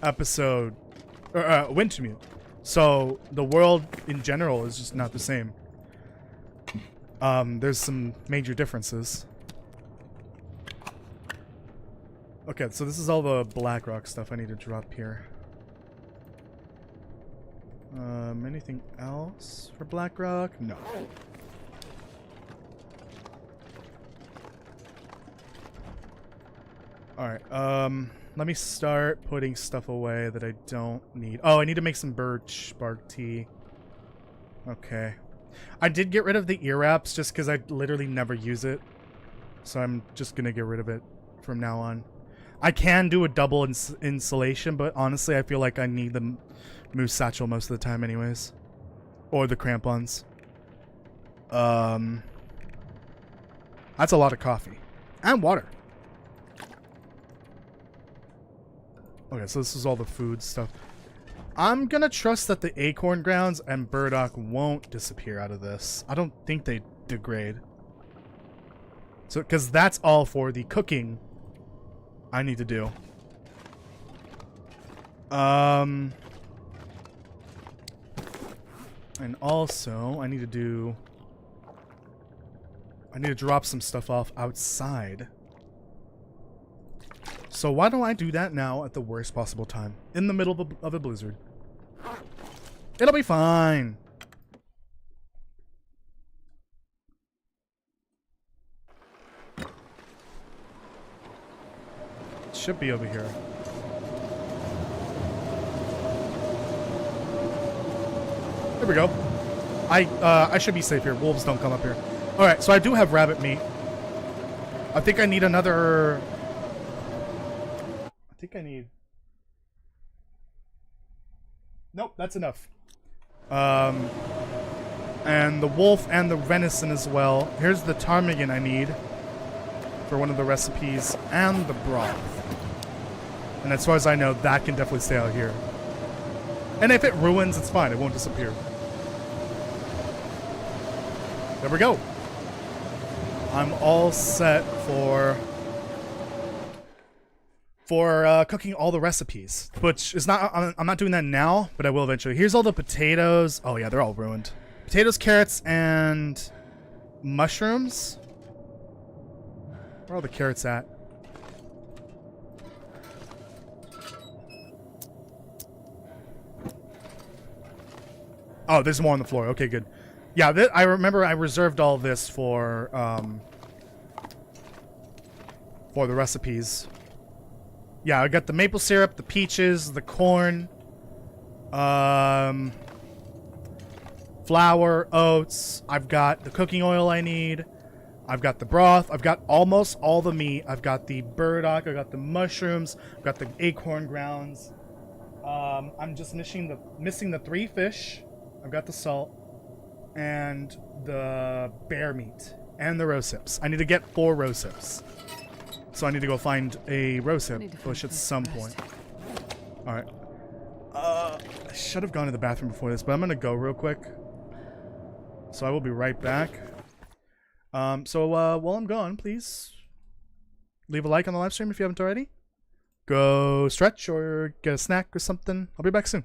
episode Wintermute. So the world in general is just not the same. There's some major differences. Okay, so this is all the Blackrock stuff I need to drop here. Anything else for Blackrock? No. Alright, let me start putting stuff away that I don't need. Oh, I need to make some birch bark tea. Okay. I did get rid of the ear wraps just because I literally never use it. So I'm just gonna get rid of it from now on. I can do a double insulation, but honestly I feel like I need the moose satchel most of the time anyways. Or the crampons. That's a lot of coffee. And water. Okay, so this is all the food stuff. I'm gonna trust that the acorn grounds and burdock won't disappear out of this. I don't think they degrade. So, because that's all for the cooking I need to do. And also, I need to drop some stuff off outside. So why don't I do that now at the worst possible time? In the middle of a blizzard. It'll be fine. It should be over here. There we go. I should be safe here. Wolves don't come up here. Alright, so I do have rabbit meat. I think I need another... Nope, that's enough. And the wolf and the venison as well. Here's the ptarmigan I need for one of the recipes, and the broth. And as far as I know, that can definitely stay out here. And if it ruins, it's fine. It won't disappear. There we go. I'm all set for cooking all the recipes, which is not, I'm not doing that now, but I will eventually. Here's all the potatoes. Oh yeah, they're all ruined. Potatoes, carrots, and mushrooms. Where are all the carrots at? Oh, there's more on the floor. Okay, good. Yeah, I remember I reserved all this for the recipes. Yeah, I got the maple syrup, the peaches, the corn, flour, oats. I've got the cooking oil I need. I've got the broth. I've got almost all the meat. I've got the burdock. I've got the mushrooms. I've got the acorn grounds. I'm just missing the 3 fish. I've got the salt and the bear meat and the rosips. I need to get 4 rosips. So I need to go find a rosehip bush at some point. Alright. I should have gone to the bathroom before this, but I'm gonna go real quick. So I will be right back. While I'm gone, please leave a like on the live stream if you haven't already. Go stretch or get a snack or something. I'll be back soon.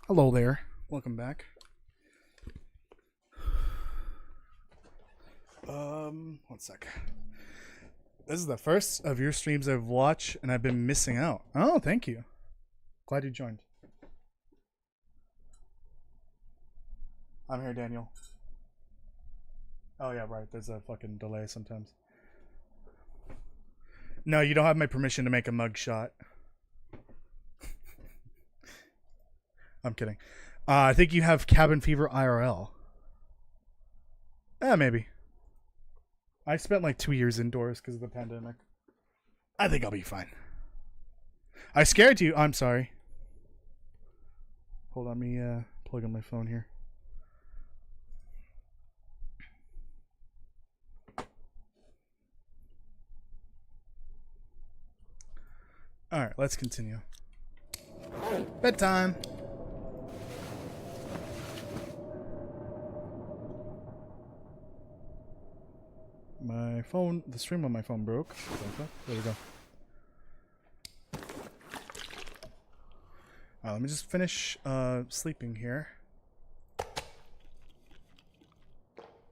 Hello there. Welcome back. One sec. This is the first of your streams I've watched, and I've been missing out. Oh, thank you. Glad you joined. I'm here, Daniel. Oh yeah, right. There's a fucking delay sometimes. No, you don't have my permission to make a mugshot. I'm kidding. I think you have cabin fever IRL. Maybe. I spent like 2 years indoors because of the pandemic. I think I'll be fine. I scared you. I'm sorry. Hold on, me plug in my phone here. Alright, let's continue. Bedtime. My phone, the stream on my phone broke. There we go. Let me just finish sleeping here.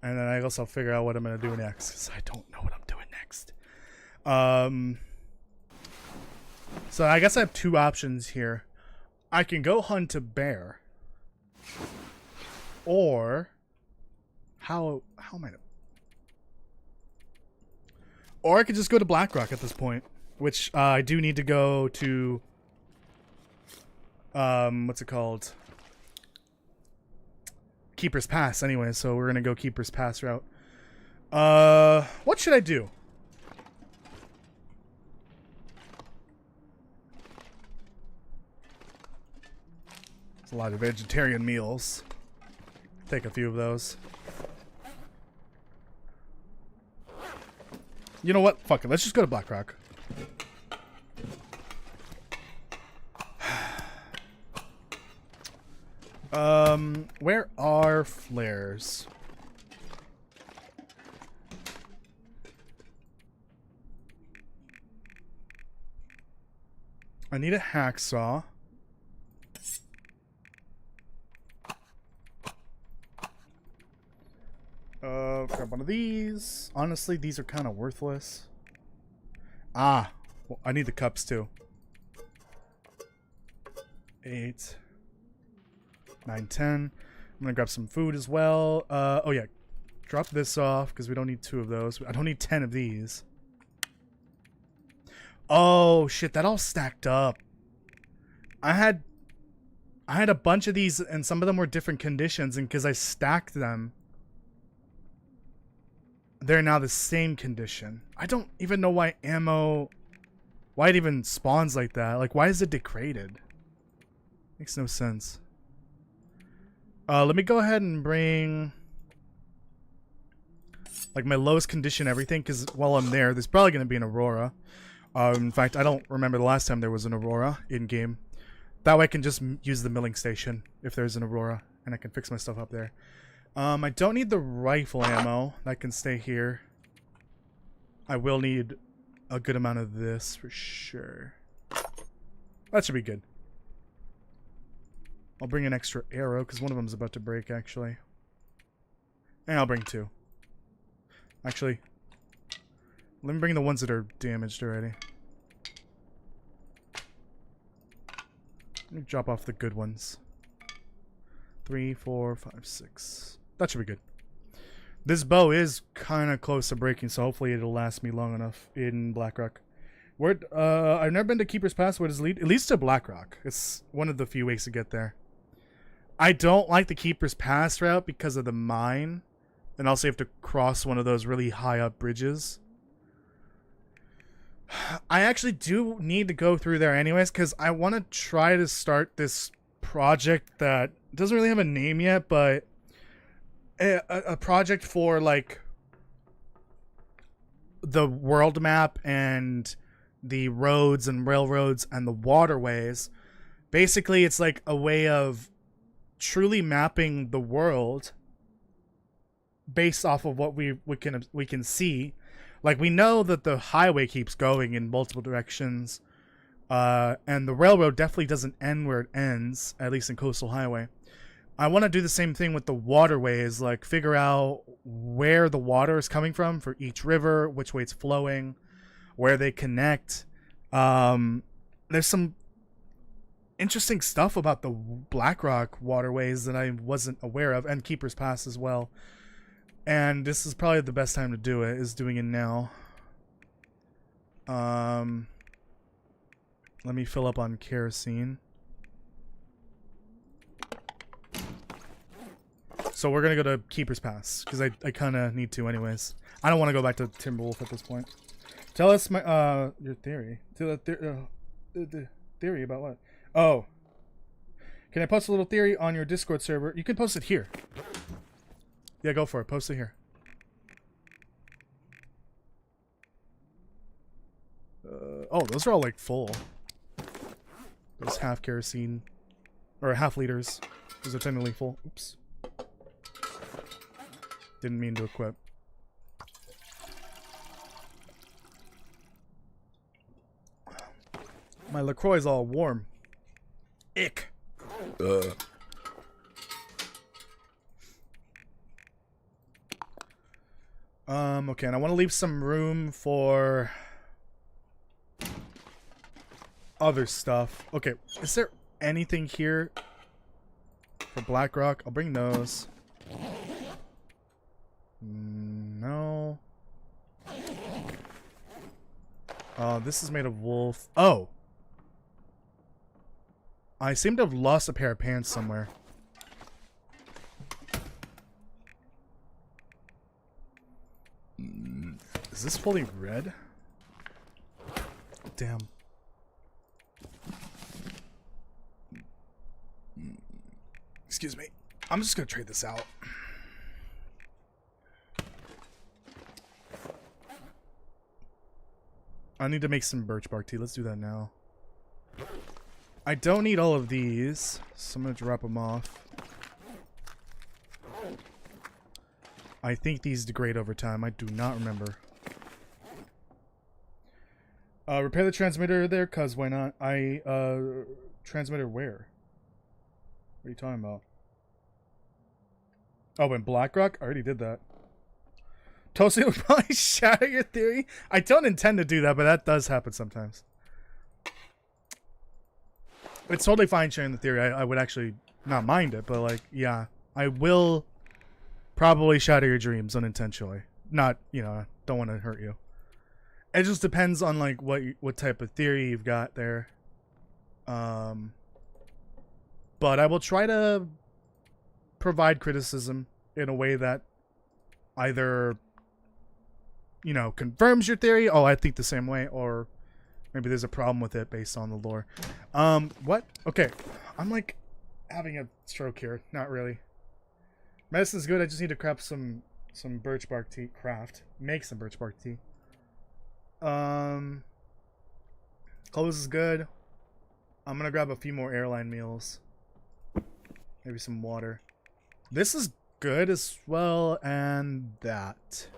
And then I guess I'll figure out what I'm going to do next, because I don't know what I'm doing next. So I guess I have two options here. I can go hunt a bear. Or... How am I... Or I could just go to Blackrock at this point, which I do need to go to, what's it called? Keeper's Pass anyway, so we're going to go Keeper's Pass route. What should I do? There's a lot of vegetarian meals. Take a few of those. You know what? Fuck it. Let's just go to Blackrock. Where are flares? I need a hacksaw. Grab one of these. Honestly, these are kind of worthless. Ah, well, I need the cups too. 8, 9, 10. I'm gonna grab some food as well. Oh yeah, drop this off because we don't need 2 of those. I don't need 10 of these. Oh shit, that all stacked up. I had a bunch of these and some of them were different conditions, and because I stacked them, they're now the same condition. I don't even know why why it even spawns like that. Like, why is it degraded? Makes no sense. Let me go ahead and bring like my lowest condition everything, because while I'm there's probably going to be an Aurora. In fact, I don't remember the last time there was an Aurora in-game. That way I can just use the milling station if there's an Aurora, and I can fix my stuff up there. I don't need the rifle ammo. That can stay here. I will need a good amount of this for sure. That should be good. I'll bring an extra arrow because one of them is about to break, actually. And I'll bring 2. Actually, let me bring the ones that are damaged already. Let me drop off the good ones. 3, 4, 5, 6. That should be good. This bow is kind of close to breaking, so hopefully it'll last me long enough in Blackrock. I've never been to Keeper's Pass. Where does it lead? It leads to Blackrock. It's one of the few ways to get there. I don't like the Keeper's Pass route because of the mine. And also you have to cross one of those really high up bridges. I actually do need to go through there anyways, because I want to try to start this project that doesn't really have a name yet, but a project for like the world map and the roads and railroads and the waterways. Basically, it's like a way of truly mapping the world based off of what we can see. Like, we know that the highway keeps going in multiple directions. And the railroad definitely doesn't end where it ends, at least in Coastal Highway. I want to do the same thing with the waterways, like figure out where the water is coming from for each river, which way it's flowing, where they connect. There's some interesting stuff about the Blackrock waterways that I wasn't aware of, and Keeper's Pass as well. And this is probably the best time to do it, is doing it now. Let me fill up on kerosene. So we're gonna go to Keeper's Pass, because I kind of need to anyways. I don't want to go back to Timberwolf at this point. Tell us your theory. The theory about what? Oh. Can I post a little theory on your Discord server? You can post it here. Yeah, go for it. Post it here. Oh, those are all like full. Those half kerosene. Or half liters. Those are technically full. Oops. Didn't mean to equip. My LaCroix is all warm. Ick. Okay, and I want to leave some room for other stuff. Okay, is there anything here for Blackrock? I'll bring those. No. This is made of wolf. Oh! I seem to have lost a pair of pants somewhere. Is this fully red? Damn. Excuse me. I'm just gonna trade this out. I need to make some birch bark tea. Let's do that now. I don't need all of these, so I'm gonna drop them off. I think these degrade over time. I do not remember. Repair the transmitter there, cuz why not? Transmitter where? What are you talking about? Oh, in Blackrock? I already did that. Toasty will probably shatter your theory. I don't intend to do that, but that does happen sometimes. It's totally fine sharing the theory. I would actually not mind it, but like, yeah. I will probably shatter your dreams unintentionally. Not, you know, don't want to hurt you. It just depends on like what type of theory you've got there. But I will try to provide criticism in a way that either, you know, confirms your theory, oh, I think the same way, or maybe there's a problem with it based on the lore. What? Okay. I'm like having a stroke here. Not really. Medicine's good. I just need to craft some birch bark tea. Make some birch bark tea. Clothes is good. I'm gonna grab a few more airline meals. Maybe some water. This is good as well, and that.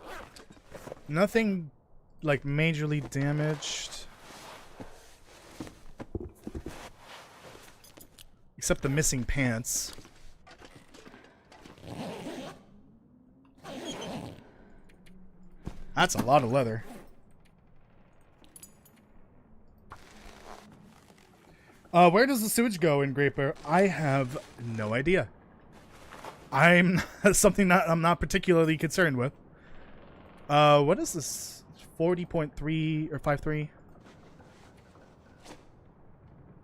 Nothing like majorly damaged. Except the missing pants. That's a lot of leather. Where does the sewage go in Great Bear? I have no idea. I'm something that I'm not particularly concerned with. What is this? 40.3 or 5.3?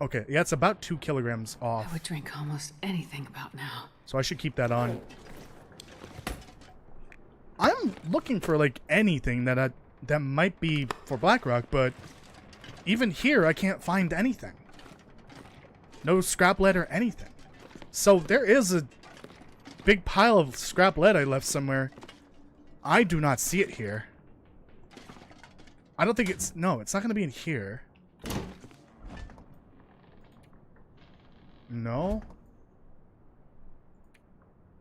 Okay, yeah, it's about 2 kilograms off. I would drink almost anything about now. So I should keep that on. I'm looking for like anything that might be for Blackrock, but even here I can't find anything. No scrap lead or anything. So there is a big pile of scrap lead I left somewhere. I do not see it here. I don't think it's... No, it's not going to be in here. No.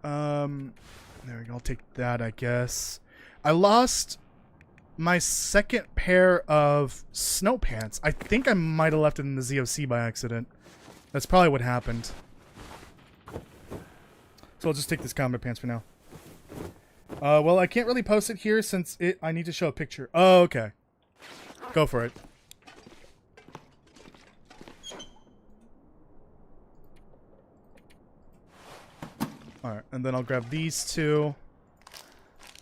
There we go. I'll take that, I guess. I lost my second pair of snow pants. I think I might have left it in the ZOC by accident. That's probably what happened. So I'll just take this combat pants for now. Well, I can't really post it here since I need to show a picture. Oh, okay. Go for it. Alright, and then I'll grab these two.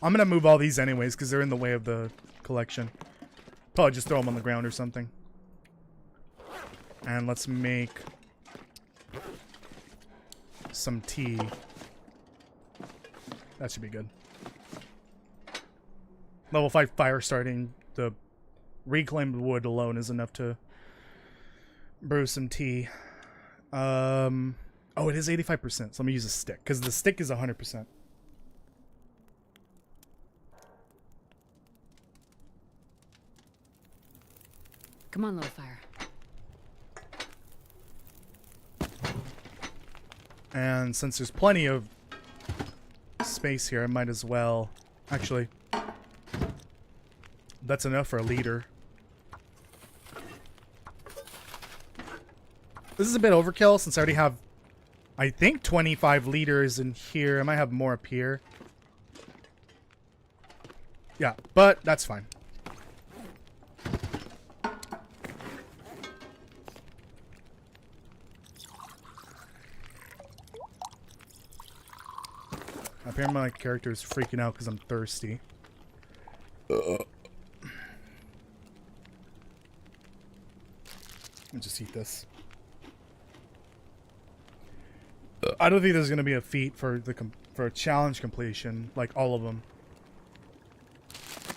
I'm gonna move all these anyways because they're in the way of the collection. Probably just throw them on the ground or something. And let's make some tea. That should be good. Level 5 fire starting. The reclaimed wood alone is enough to brew some tea. Oh, it is 85%, so let me use a stick, because the stick is 100%. Come on, little fire. And since there's plenty of space here, I might as well... Actually, that's enough for a liter. This is a bit overkill since I already have, I think, 25 liters in here. I might have more up here. Yeah, but that's fine. Apparently my character is freaking out because I'm thirsty. Let me just eat this. I don't think there's going to be a feat for a challenge completion, like all of them.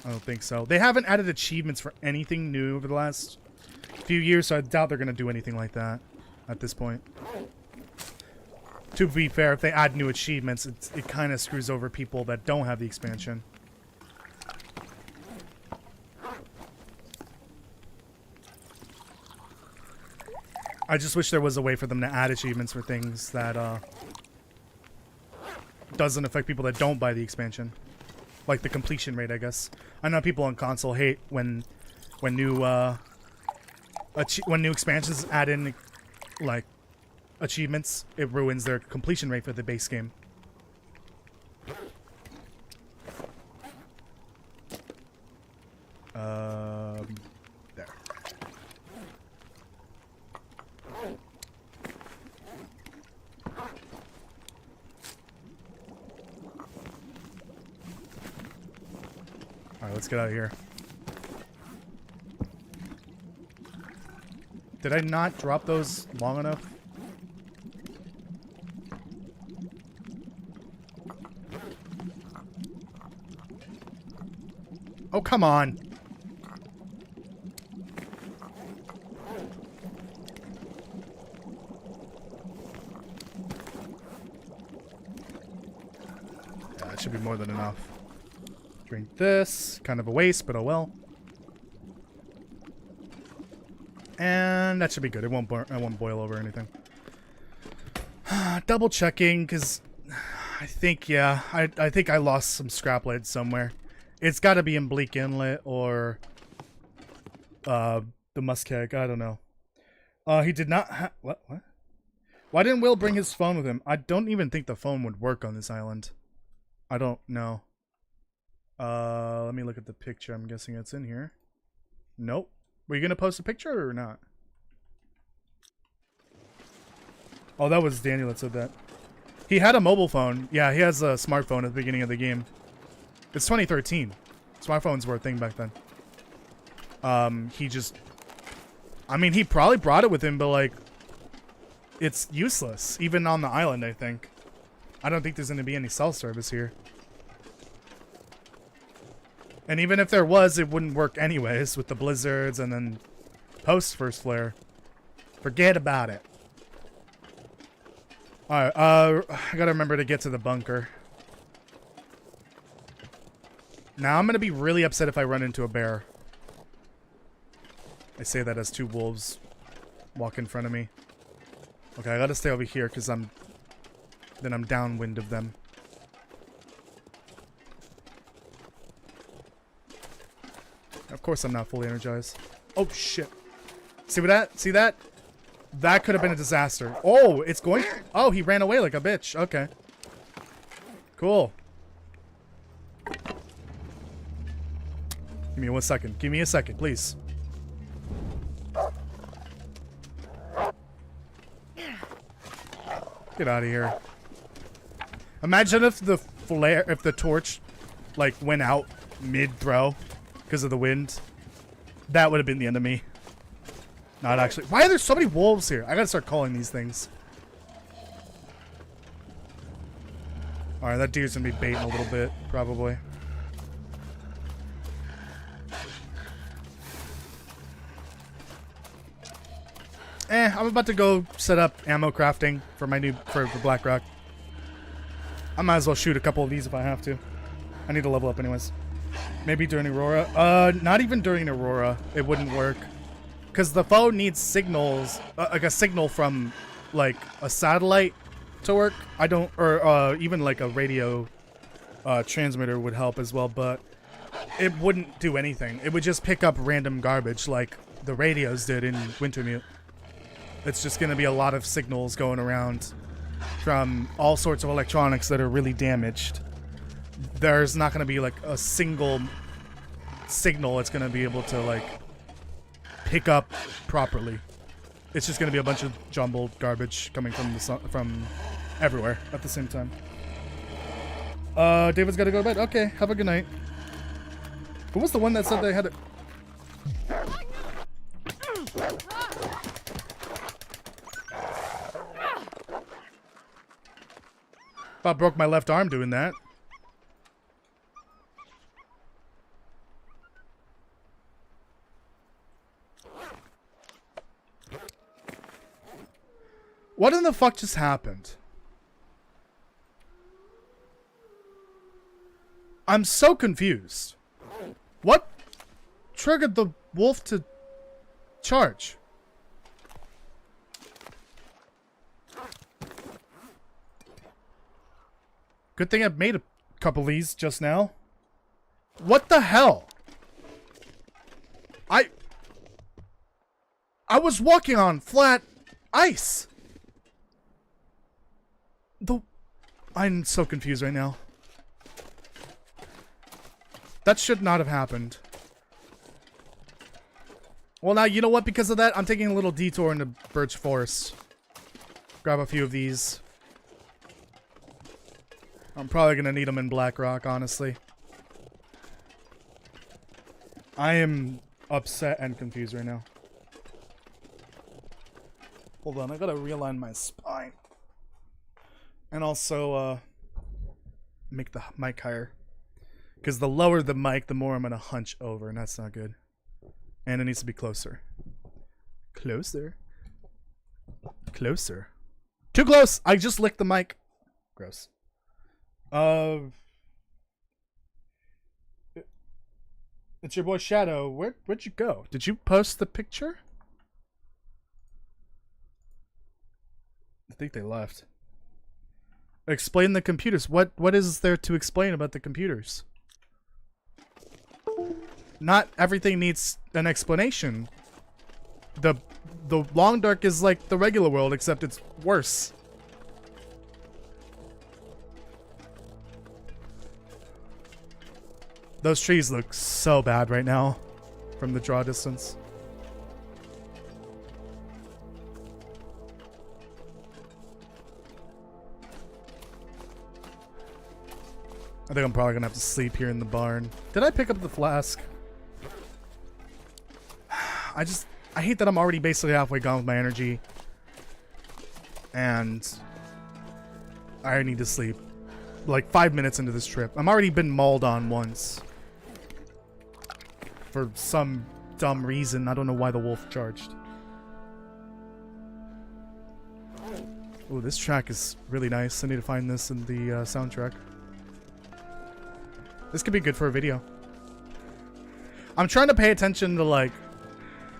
I don't think so. They haven't added achievements for anything new over the last few years, so I doubt they're going to do anything like that at this point. To be fair, if they add new achievements, it kind of screws over people that don't have the expansion. I just wish there was a way for them to add achievements for things that doesn't affect people that don't buy the expansion. Like the completion rate, I guess. I know people on console hate when new expansions add in like achievements. It ruins their completion rate for the base game. There. Alright, let's get out of here. Did I not drop those long enough? Oh, come on. Yeah, that should be more than enough. Drink this. Kind of a waste, but oh well. And that should be good. It won't boil over or anything. Double checking, because I think, yeah, I think I lost some scrap lead somewhere. It's got to be in Bleak Inlet or the Muskeg. I don't know. He did not what? Why didn't Will bring his phone with him? I don't even think the phone would work on this island. I don't know. Let me look at the picture. I'm guessing it's in here. Nope. Were you going to post a picture or not? Oh, that was Daniel that said that. He had a mobile phone. Yeah, he has a smartphone at the beginning of the game. It's 2013. Smartphones were a thing back then. He just... I mean, he probably brought it with him, but, like... It's useless. Even on the island, I think. I don't think there's going to be any cell service here. And even if there was, it wouldn't work anyways with the blizzards and then post first flare. Forget about it. Alright, I gotta remember to get to the bunker. Now I'm gonna be really upset if I run into a bear. I say that as two wolves walk in front of me. Okay, I gotta stay over here because then I'm downwind of them. Of course I'm not fully energized. Oh, shit. See what that? See that? That could have been a disaster. Oh, it's going... Oh, he ran away like a bitch. Okay. Cool. Give me 1 second. Give me a second, please. Get out of here. Imagine if the flare... If the torch, like, went out mid-throw because of the wind. That would have been the end of me. Not actually. Why are there so many wolves here? I gotta start calling these things. Alright, that deer's gonna be baiting a little bit, probably. I'm about to go set up ammo crafting for my new for BlackRock. I might as well shoot a couple of these if I have to. I need to level up anyways. Maybe during Aurora. Not even during Aurora. It wouldn't work. Because the phone needs signals, like a signal from, like, a satellite to work. I don't, or even like a radio transmitter would help as well, but it wouldn't do anything. It would just pick up random garbage like the radios did in Wintermute. It's just going to be a lot of signals going around from all sorts of electronics that are really damaged. There's not going to be like a single signal that's going to be able to like pick up properly. It's just going to be a bunch of jumbled garbage coming from from everywhere at the same time. David's got to go to bed. Okay, have a good night. Who was the one that said they had it? About broke my left arm doing that. What in the fuck just happened? I'm so confused. What triggered the wolf to charge? Good thing I made a couple of these just now. What the hell? I was walking on flat ice. I'm so confused right now. That should not have happened. Well, now, you know what? Because of that, I'm taking a little detour into Birch Forest. Grab a few of these. I'm probably going to need them in BlackRock, honestly. I am upset and confused right now. Hold on, I gotta realign my spine. And also, make the mic higher. Because the lower the mic, the more I'm gonna hunch over, and that's not good. And it needs to be closer. Closer. Closer. Too close! I just licked the mic. Gross. It's your boy Shadow. Where'd you go? Did you post the picture? I think they left. Explain the computers. What is there to explain about the computers? Not everything needs an explanation. The Long Dark is like the regular world, except it's worse. Those trees look so bad right now from the draw distance. I think I'm probably gonna have to sleep here in the barn. Did I pick up the flask? I hate that I'm already basically halfway gone with my energy. And I need to sleep. Like 5 minutes into this trip. I'm already been mauled on once. For some dumb reason. I don't know why the wolf charged. Oh, this track is really nice. I need to find this in the soundtrack. This could be good for a video. I'm trying to pay attention to like,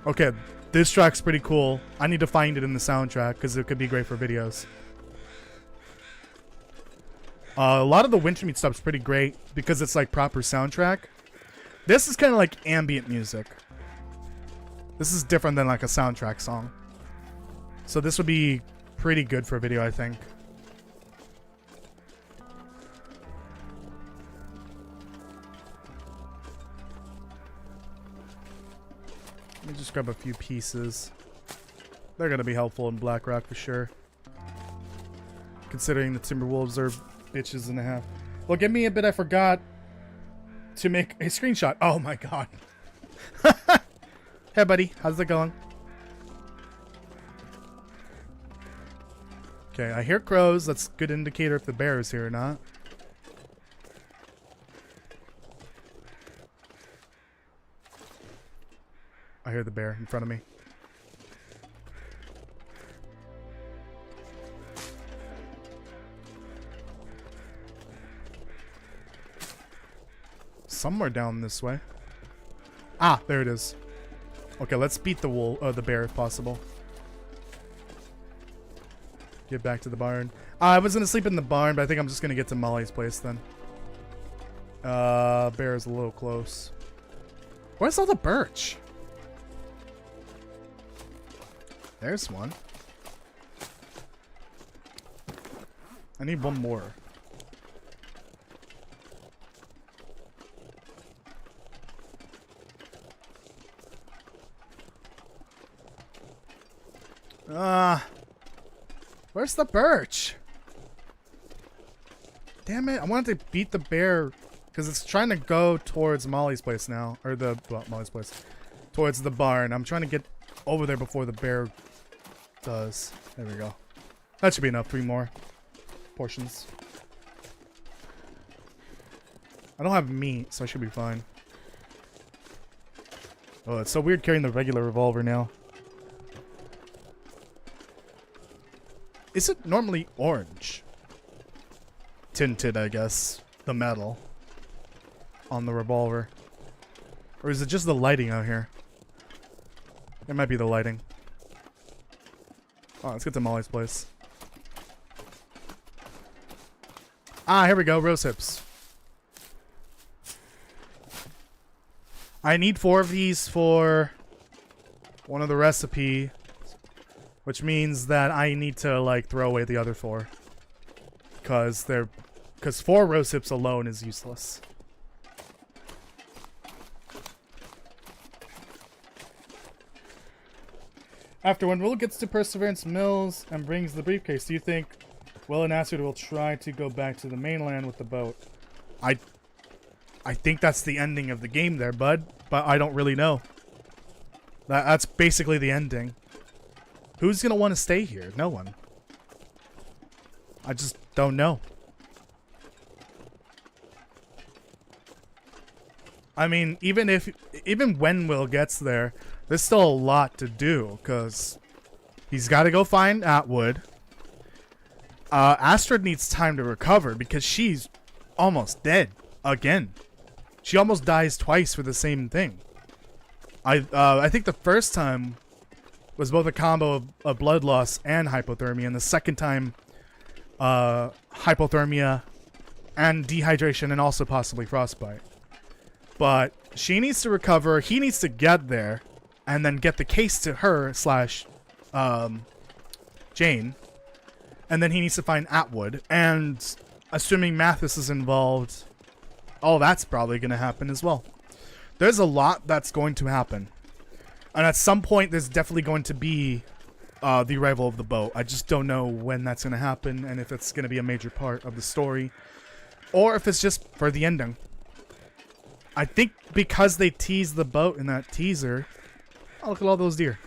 okay, this track's pretty cool. I need to find it in the soundtrack because it could be great for videos. A lot of the Wintermute stuff's pretty great because it's like proper soundtrack. This is kind of like ambient music. This is different than like a soundtrack song. So this would be pretty good for a video, I think. Let me just grab a few pieces. They're going to be helpful in Black Rock for sure. Considering the Timberwolves are bitches and a half. Well, give me a bit. I forgot to make a screenshot. Oh my god. Hey buddy, how's it going? Okay, I hear crows. That's a good indicator if the bear is here or not. I hear the bear in front of me. Somewhere down this way. Ah, there it is. Okay, let's beat the bear if possible. Get back to the barn. I was gonna sleep in the barn, but I think I'm just gonna get to Molly's place then. Bear is a little close. Where's all the birch? There's one. I need one more. Where's the birch? Damn it, I wanted to beat the bear because it's trying to go towards Molly's place now. Or Molly's place. Towards the barn. I'm trying to get over there before the bear does. There we go. That should be enough. 3 more portions. I don't have meat, so I should be fine. Oh, it's so weird carrying the regular revolver now. Is it normally orange? Tinted, I guess. The metal. On the revolver. Or is it just the lighting out here? It might be the lighting. Oh, let's get to Molly's place. Ah, here we go. Rose hips. I need 4 of these for one of the recipe. Which means that I need to, like, throw away the other 4. Because 4 rose hips alone is useless. After when Will gets to Perseverance Mills and brings the briefcase, do you think Will and Astrid will try to go back to the mainland with the boat? I think that's the ending of the game there, bud. But I don't really know. That's basically the ending. Who's gonna want to stay here? No one. I just don't know. I mean, even when Will gets there, there's still a lot to do, because he's got to go find Atwood. Astrid needs time to recover, because she's almost dead again. She almost dies twice for the same thing. I think the first time was both a combo of blood loss and hypothermia, and the second time hypothermia and dehydration and also possibly frostbite. But she needs to recover, he needs to get there, and then get the case to her / Jane, and then he needs to find Atwood, and assuming Mathis is involved, all that's probably going to happen as well. There's a lot that's going to happen. And at some point, there's definitely going to be the arrival of the boat. I just don't know when that's going to happen and if it's going to be a major part of the story. Or if it's just for the ending. I think because they teased the boat in that teaser... Oh, look at all those deer.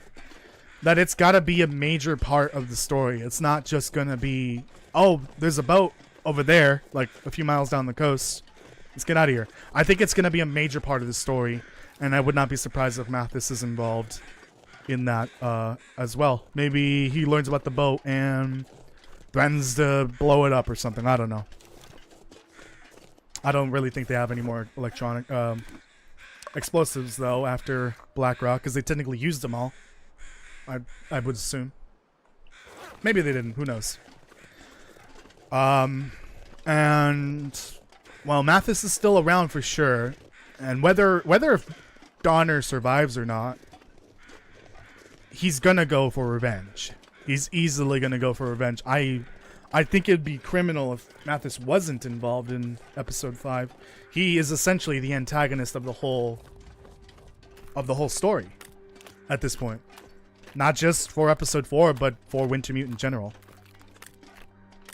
That it's got to be a major part of the story. It's not just going to be... Oh, there's a boat over there, like a few miles down the coast. Let's get out of here. I think it's going to be a major part of the story. And I would not be surprised if Mathis is involved in that as well. Maybe he learns about the boat and threatens to blow it up or something. I don't know. I don't really think they have any more electronic explosives, though, after Black Rock, because they technically used them all. I would assume. Maybe they didn't. Who knows? And, well, Mathis is still around for sure. And whether Donner survives or not, he's gonna go for revenge. He's easily gonna go for revenge. I think it'd be criminal if Mathis wasn't involved in episode 5. He is essentially the antagonist of the whole story at this point. Not just for episode 4, but for Wintermute in general.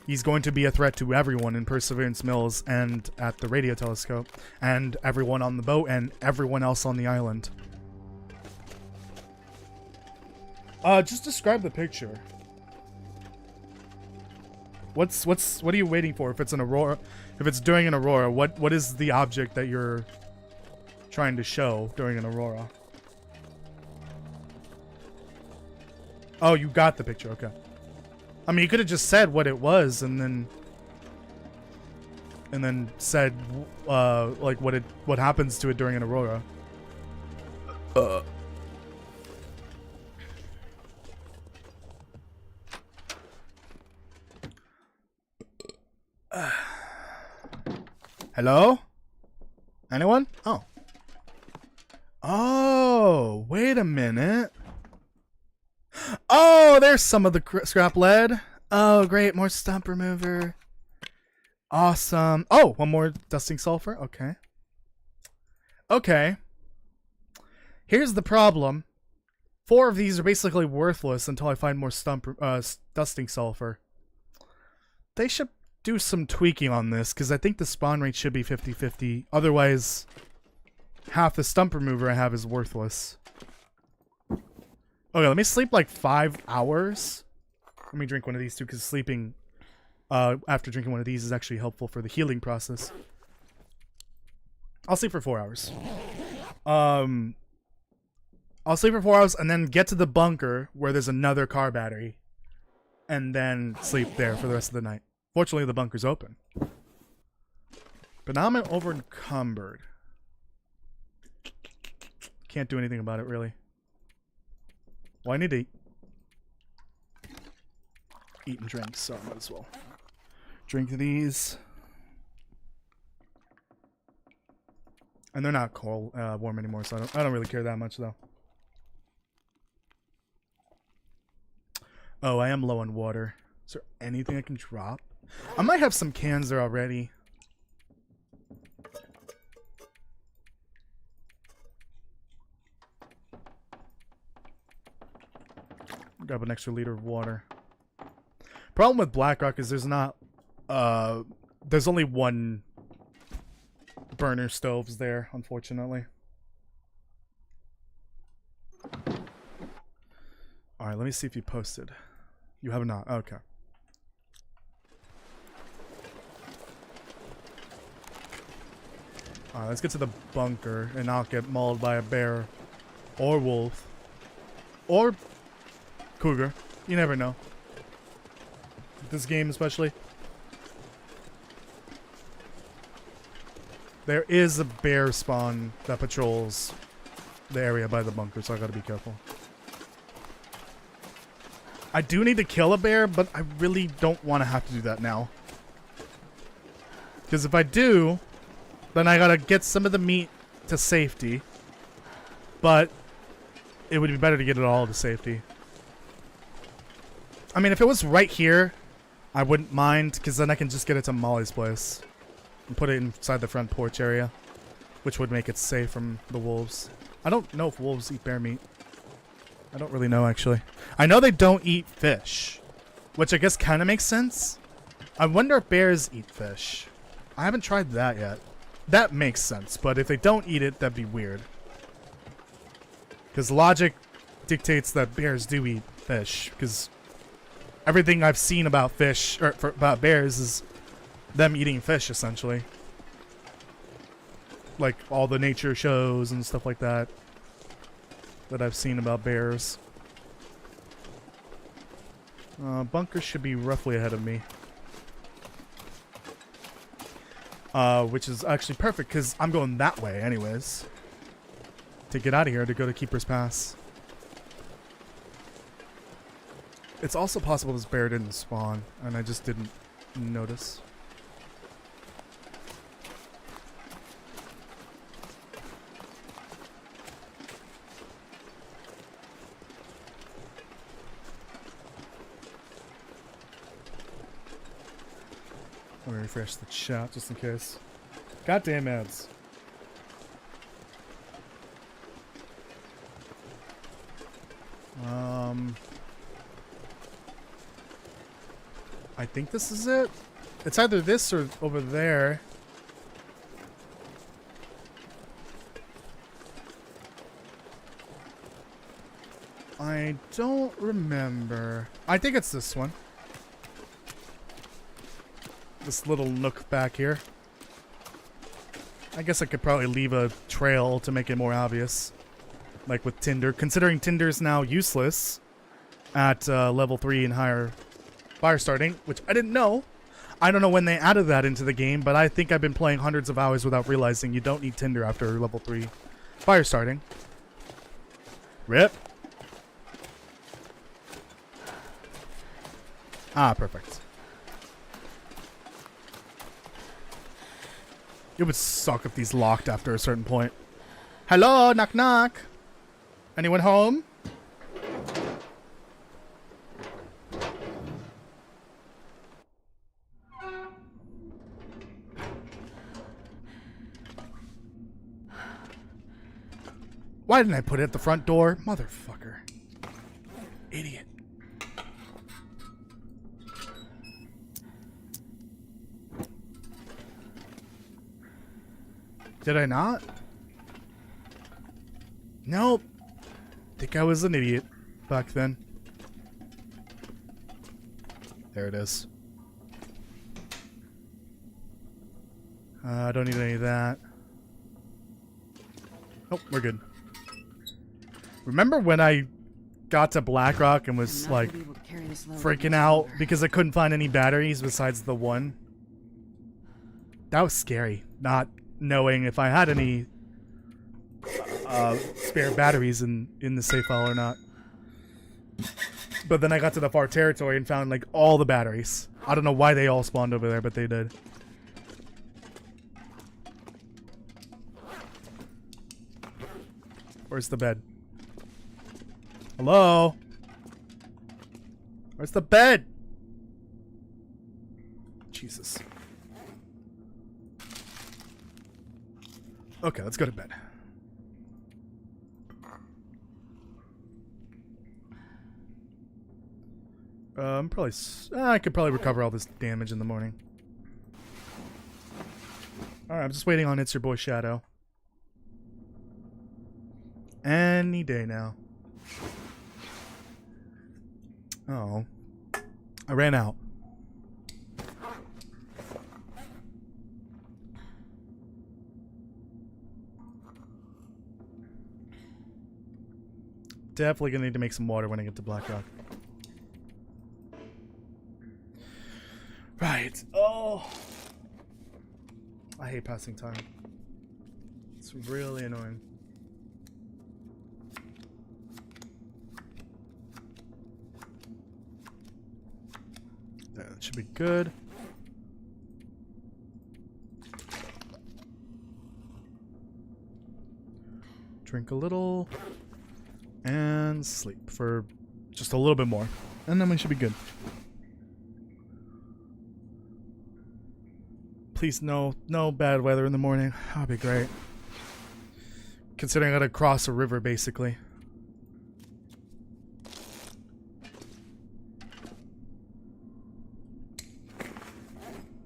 He's going to be a threat to everyone in Perseverance Mills and at the radio telescope, and everyone on the boat and everyone else on the island. Just describe the picture. What are you waiting for? If it's an aurora, if it's during an aurora, what is the object that you're trying to show during an aurora? Oh, you got the picture. Okay. I mean, you could have just said what it was and then said like what happens to it during an aurora. Hello? Anyone? Oh. Oh, wait a minute. Oh, there's some of the scrap lead. Oh, great. More stump remover. Awesome. Oh, one more dusting sulfur. Okay. Okay. Here's the problem. 4 of these are basically worthless until I find more dusting sulfur. They should do some tweaking on this, because I think the spawn rate should be 50-50. Otherwise, half the stump remover I have is worthless. Okay, let me sleep like 5 hours. Let me drink one of these too, because sleeping after drinking one of these is actually helpful for the healing process. I'll sleep for 4 hours. I'll sleep for 4 hours and then get to the bunker where there's another car battery. And then sleep there for the rest of the night. Fortunately, the bunker's open. But now I'm over encumbered. Can't do anything about it, really. Well, I need to eat and drink, so I might as well drink these. And they're not cold, warm anymore, so I don't really care that much, though. Oh, I am low on water. Is there anything I can drop? I might have some cans there already. Grab an extra liter of water. Problem with Blackrock is there's not there's only one burner stoves there, unfortunately. Alright, let me see if you posted. You have not. Okay. Alright, let's get to the bunker and not get mauled by a bear or wolf or cougar. You never know. This game especially. There is a bear spawn that patrols the area by the bunker, so I gotta be careful. I do need to kill a bear, but I really don't want to have to do that now. Because if I do, then I gotta get some of the meat to safety. But it would be better to get it all to safety. I mean, if it was right here, I wouldn't mind, because then I can just get it to Molly's place. And put it inside the front porch area. Which would make it safe from the wolves. I don't know if wolves eat bear meat. I don't really know, actually. I know they don't eat fish. Which I guess kind of makes sense. I wonder if bears eat fish. I haven't tried that yet. That makes sense, but if they don't eat it, that'd be weird. Because logic dictates that bears do eat fish. Because everything I've seen about fish, or about bears, is them eating fish, essentially. Like all the nature shows and stuff like that that I've seen about bears. Bunker should be roughly ahead of me. Which is actually perfect, because I'm going that way anyways. To get out of here, to go to Keeper's Pass. It's also possible this bear didn't spawn, and I just didn't notice. Let me refresh the chat just in case. Goddamn ads. I think this is it. It's either this or over there. I don't remember. I think it's this one. This little nook back here. I guess I could probably leave a trail to make it more obvious. Like with Tinder. Considering Tinder's now useless at level 3 and higher fire starting, which I didn't know. I don't know when they added that into the game, but I think I've been playing hundreds of hours without realizing you don't need Tinder after level 3 fire starting. Rip. Ah, perfect. It would suck if these locked after a certain point. Hello, knock knock. Anyone home? Why didn't I put it at the front door? Motherfucker. Idiot. Did I not? Nope. Think I was an idiot back then. There it is. I don't need any of that. Oh, we're good. Remember when I got to Blackrock and was like freaking out because I couldn't find any batteries besides the one? That was scary, not knowing if I had any spare batteries in the safe file or not. But then I got to the far territory and found like all the batteries. I don't know why they all spawned over there, but they did. Where's the bed? Hello? Where's the bed? Jesus. Okay, let's go to bed. I could probably recover all this damage in the morning. Alright, I'm just waiting on It's Your Boy Shadow. Any day now. Oh. I ran out. Definitely gonna need to make some water when I get to Blackrock. Right. Oh. I hate passing time. It's really annoying. That should be good. Drink a little. And sleep for just a little bit more. And then we should be good. Please no bad weather in the morning. That'd be great. Considering I gotta cross a river basically.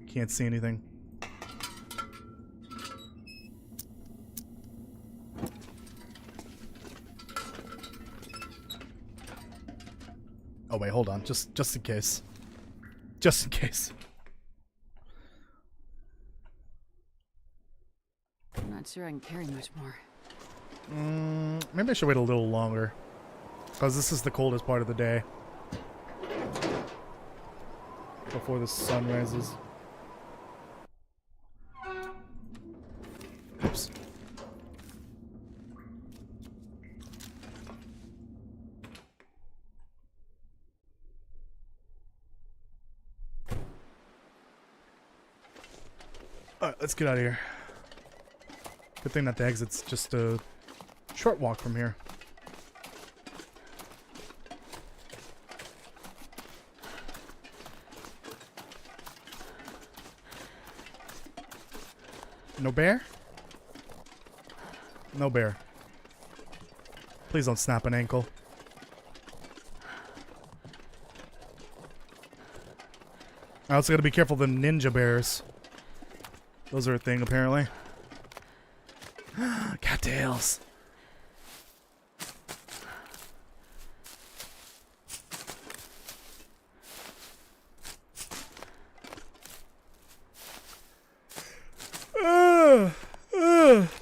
Can't see anything. Oh wait, hold on. Just in case. Just in case. I'm not sure I can carry much more. Maybe I should wait a little longer. Because this is the coldest part of the day. Before the sun rises. Oops. Alright, let's get out of here. Good thing that the exit's just a short walk from here. No bear? No bear. Please don't snap an ankle. I also gotta be careful of the ninja bears. Those are a thing, apparently. Cattails.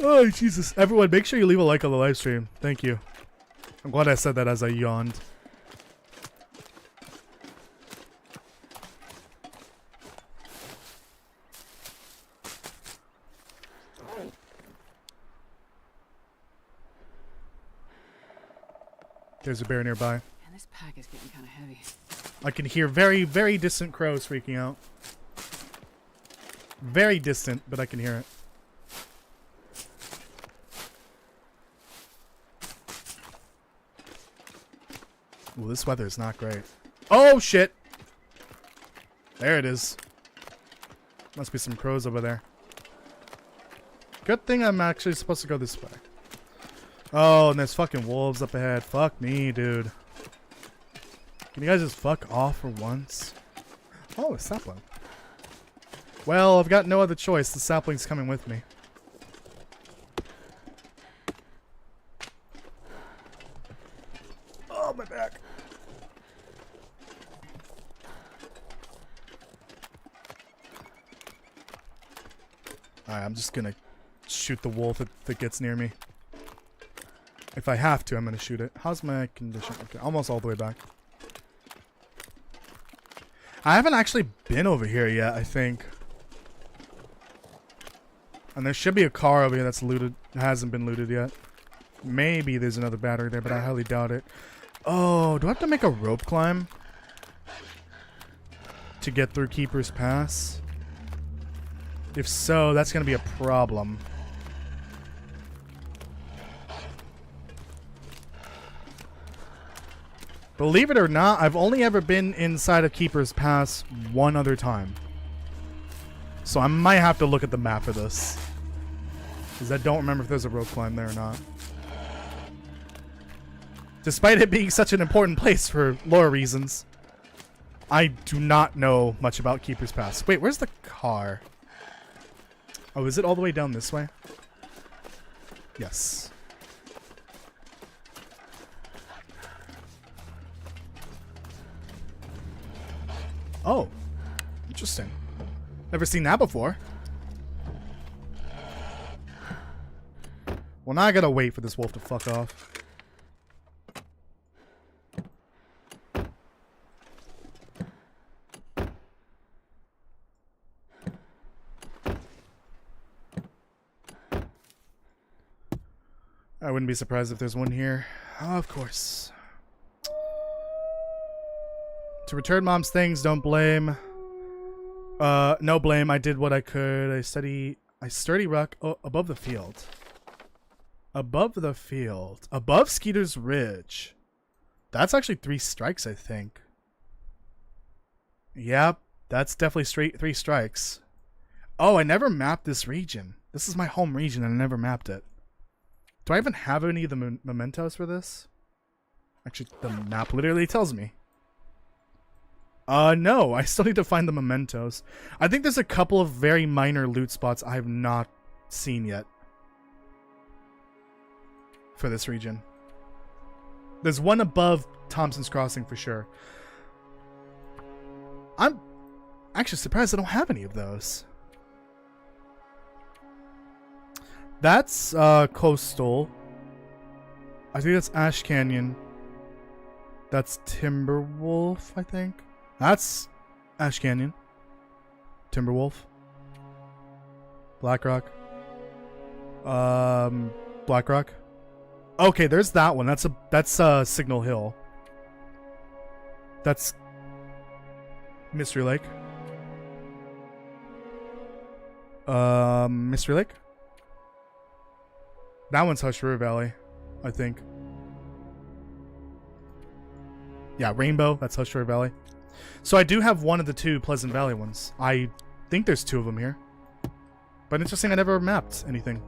Oh, Jesus. Everyone, make sure you leave a like on the live stream. Thank you. I'm glad I said that as I yawned. There's a bear nearby. Man, this pack is getting kind of heavy. I can hear very, very distant crows freaking out. Very distant, but I can hear it. Ooh, this weather is not great. Oh, shit! There it is. Must be some crows over there. Good thing I'm actually supposed to go this way. Oh, and there's fucking wolves up ahead. Fuck me, dude. Can you guys just fuck off for once? Oh, a sapling. Well, I've got no other choice. The sapling's coming with me. Oh, my back. Alright, I'm just gonna shoot the wolf if it gets near me. If I have to, I'm gonna shoot it. How's my condition? Okay, almost all the way back. I haven't actually been over here yet, I think. And there should be a car over here that's looted. Hasn't been looted yet. Maybe there's another battery there, but I highly doubt it. Oh, do I have to make a rope climb to get through Keeper's Pass? If so, that's gonna be a problem. Believe it or not, I've only ever been inside of Keeper's Pass one other time. So I might have to look at the map for this. Because I don't remember if there's a rope climb there or not. Despite it being such an important place for lore reasons, I do not know much about Keeper's Pass. Wait, where's the car? Oh, is it all the way down this way? Yes. Oh, interesting. Never seen that before. Well, now I gotta wait for this wolf to fuck off. I wouldn't be surprised if there's one here. Oh, of course. To return mom's things, don't blame. No blame. I did what I could. I sturdy rock above the field. Above the field. Above Skeeter's Ridge. That's actually 3 strikes, I think. Yep, that's definitely 3 strikes. Oh, I never mapped this region. This is my home region and I never mapped it. Do I even have any of the mementos for this? Actually, the map literally tells me. No, I still need to find the mementos. I think there's a couple of very minor loot spots I have not seen yet. For this region. There's one above Thompson's Crossing for sure. I'm actually surprised I don't have any of those. That's Coastal. I think that's Ash Canyon. That's Timberwolf, I think. That's Ash Canyon. Timberwolf. Blackrock. Blackrock. Okay, there's that one. That's Signal Hill. That's Mystery Lake. Mystery Lake? That one's Hush River Valley, I think. Yeah, Rainbow, that's Hush River Valley. So I do have one of the 2 Pleasant Valley ones. I think there's 2 of them here. But But interesting, I never mapped anything.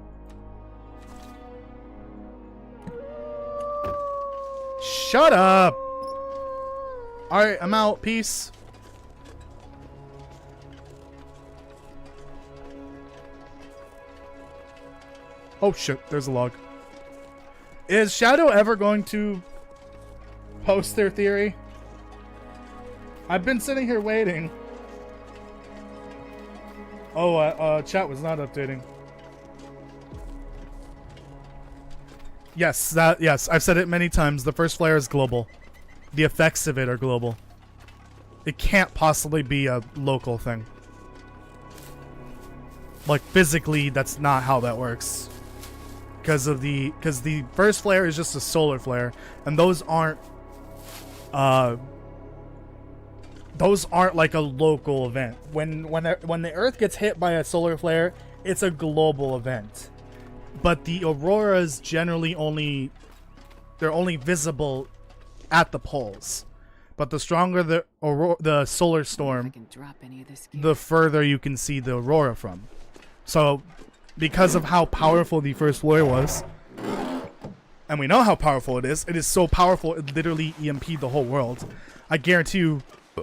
Shut up! Alright, I'm out. Peace. Oh shit, there's a log. Is Shadow ever going to post their theory? I've been sitting here waiting. Oh, chat was not updating. Yes, yes, I've said it many times. The first flare is global. The effects of it are global. It can't possibly be a local thing. Like, physically, that's not how that works. Because the first flare is just a solar flare, and those aren't like a local event. When the Earth gets hit by a solar flare, it's a global event. But the auroras generally only visible at the poles. But the stronger the solar storm, the further you can see the aurora from. So, because of how powerful the first flare was, and we know how powerful it is so powerful it literally EMP'd the whole world. I guarantee you,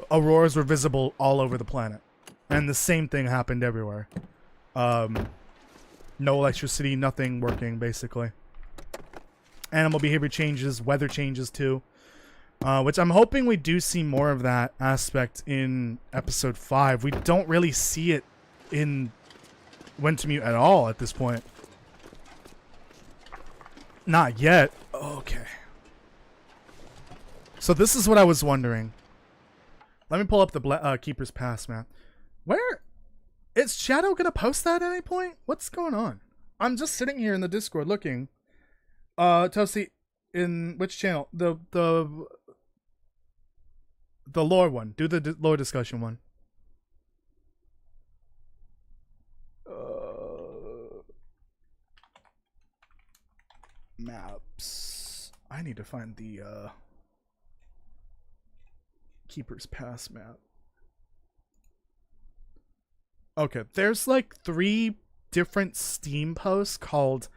auroras were visible all over the planet. And the same thing happened everywhere. No electricity, nothing working, basically. Animal behavior changes, weather changes too. Which I'm hoping we do see more of that aspect in episode 5. We don't really see it in Wintermute at all at this point. Not yet. Okay. So this is what I was wondering. Let me pull up the Keeper's Pass map. Where is Shadow gonna post that at any point? What's going on? I'm just sitting here in the Discord looking. Toasty, in which channel? The lore one. Do the lore discussion one. Maps. I need to find the Keeper's Pass map. Okay, there's like 3 different Steam posts called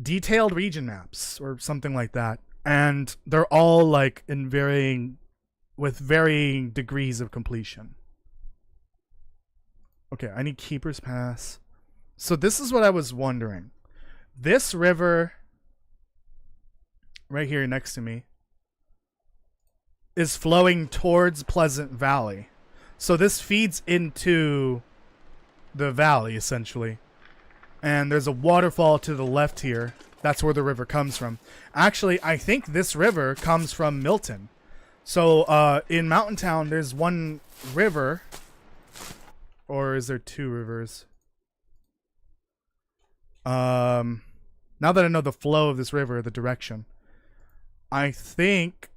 detailed region maps or something like that, and they're all like in varying degrees of completion. Okay, I need Keeper's Pass. So this is what I was wondering. This river right here next to me is flowing towards Pleasant Valley. So this feeds into the valley, essentially. And there's a waterfall to the left here. That's where the river comes from. Actually, I think this river comes from Milton. So, in Mountain Town, there's one river. Or is there 2 rivers? Now that I know the flow of this river, the direction, I think,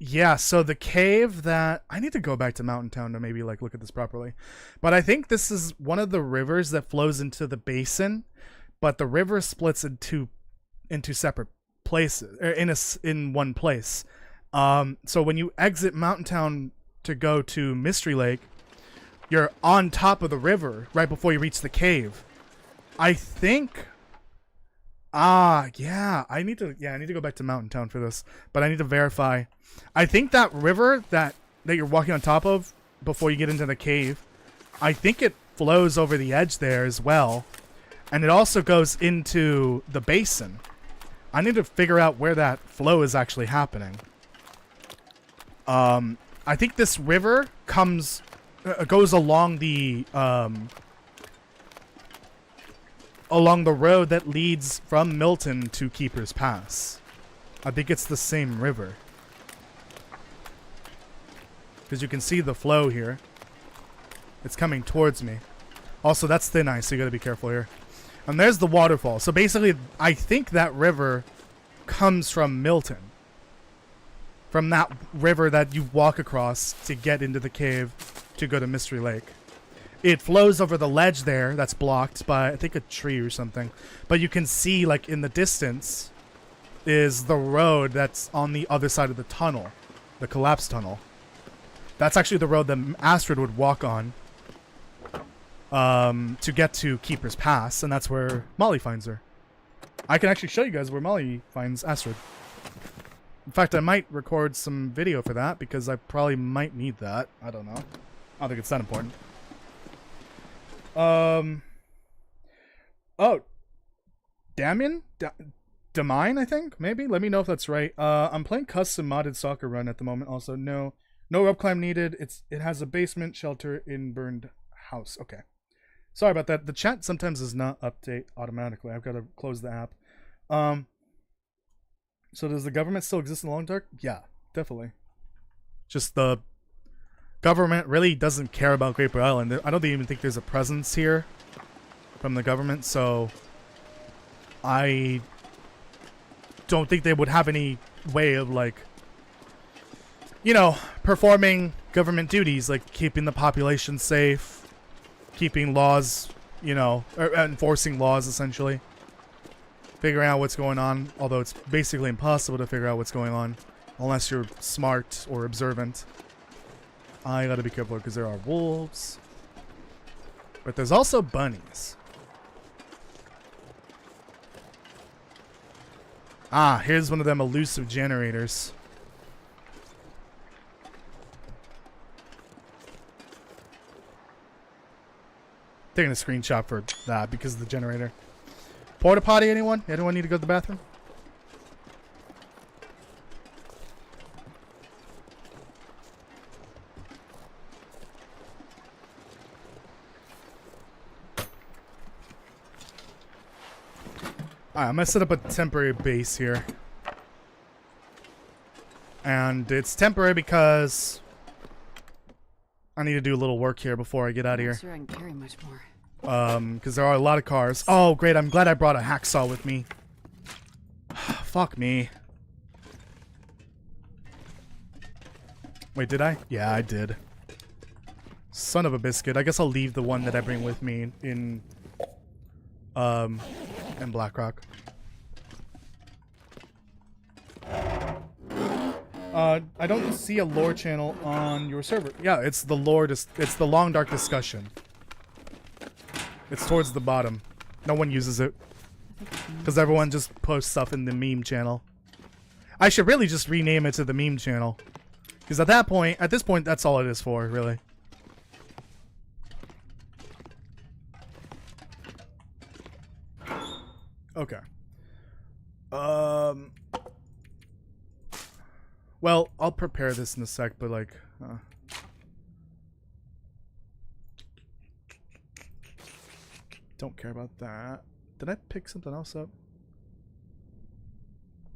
yeah, so the cave that, I need to go back to Mountain Town to maybe like look at this properly, but I think this is one of the rivers that flows into the basin, but the river splits into separate places, or in one place. So when you exit Mountain Town to go to Mystery Lake, you're on top of the river right before you reach the cave. I think, yeah, I need to go back to Mountain Town for this, but I need to verify. I think that river that you're walking on top of before you get into the cave, I think it flows over the edge there as well, and it also goes into the basin. I need to figure out where that flow is actually happening. I think this river goes along the road that leads from Milton to Keeper's Pass. I think it's the same river. Because you can see the flow here. It's coming towards me. Also, that's thin ice, so you gotta be careful here. And there's the waterfall. So basically, I think that river comes from Milton. From that river that you walk across to get into the cave to go to Mystery Lake. It flows over the ledge there that's blocked by, I think, a tree or something. But you can see, like, in the distance is the road that's on the other side of the tunnel. The collapsed tunnel. That's actually the road that Astrid would walk on to get to Keeper's Pass, and that's where Molly finds her. I can actually show you guys where Molly finds Astrid. In fact, I might record some video for that, because I probably might need that. I don't know. I don't think it's that important. Oh. Damien? Damine, I think? Maybe? Let me know if that's right. I'm playing custom modded Stalker run at the moment also. No rope climb needed. It has a basement shelter in burned house. Okay. Sorry about that. The chat sometimes does not update automatically. I've got to close the app. So does the government still exist in the Long Dark? Yeah, definitely. Just the government really doesn't care about Great Bear Island. I don't even think there's a presence here from the government, so I don't think they would have any way of, like, you know, performing government duties, like keeping the population safe, keeping laws, you know, or enforcing laws, essentially. Figuring out what's going on, although it's basically impossible to figure out what's going on unless you're smart or observant. I gotta be careful because there are wolves. But there's also bunnies. Ah, here's one of them elusive generators. Taking a screenshot for that because of the generator. Porta potty, anyone? Anyone need to go to the bathroom? Alright, I'm gonna set up a temporary base here. And it's temporary because I need to do a little work here before I get out of here. Sure I can carry much more. Because there are a lot of cars. Oh, great. I'm glad I brought a hacksaw with me. Fuck me. Wait, did I? Yeah, I did. Son of a biscuit. I guess I'll leave the one that I bring with me in Blackrock. I don't see a lore channel on your server. Yeah, it's the lore. It's the Long Dark discussion. It's towards the bottom. No one uses it because everyone just posts stuff in the meme channel. I should really just rename it to the meme channel because at this point, that's all it is for, really. Okay. Well, I'll prepare this in a sec, but like, don't care about that. Did I pick something else up?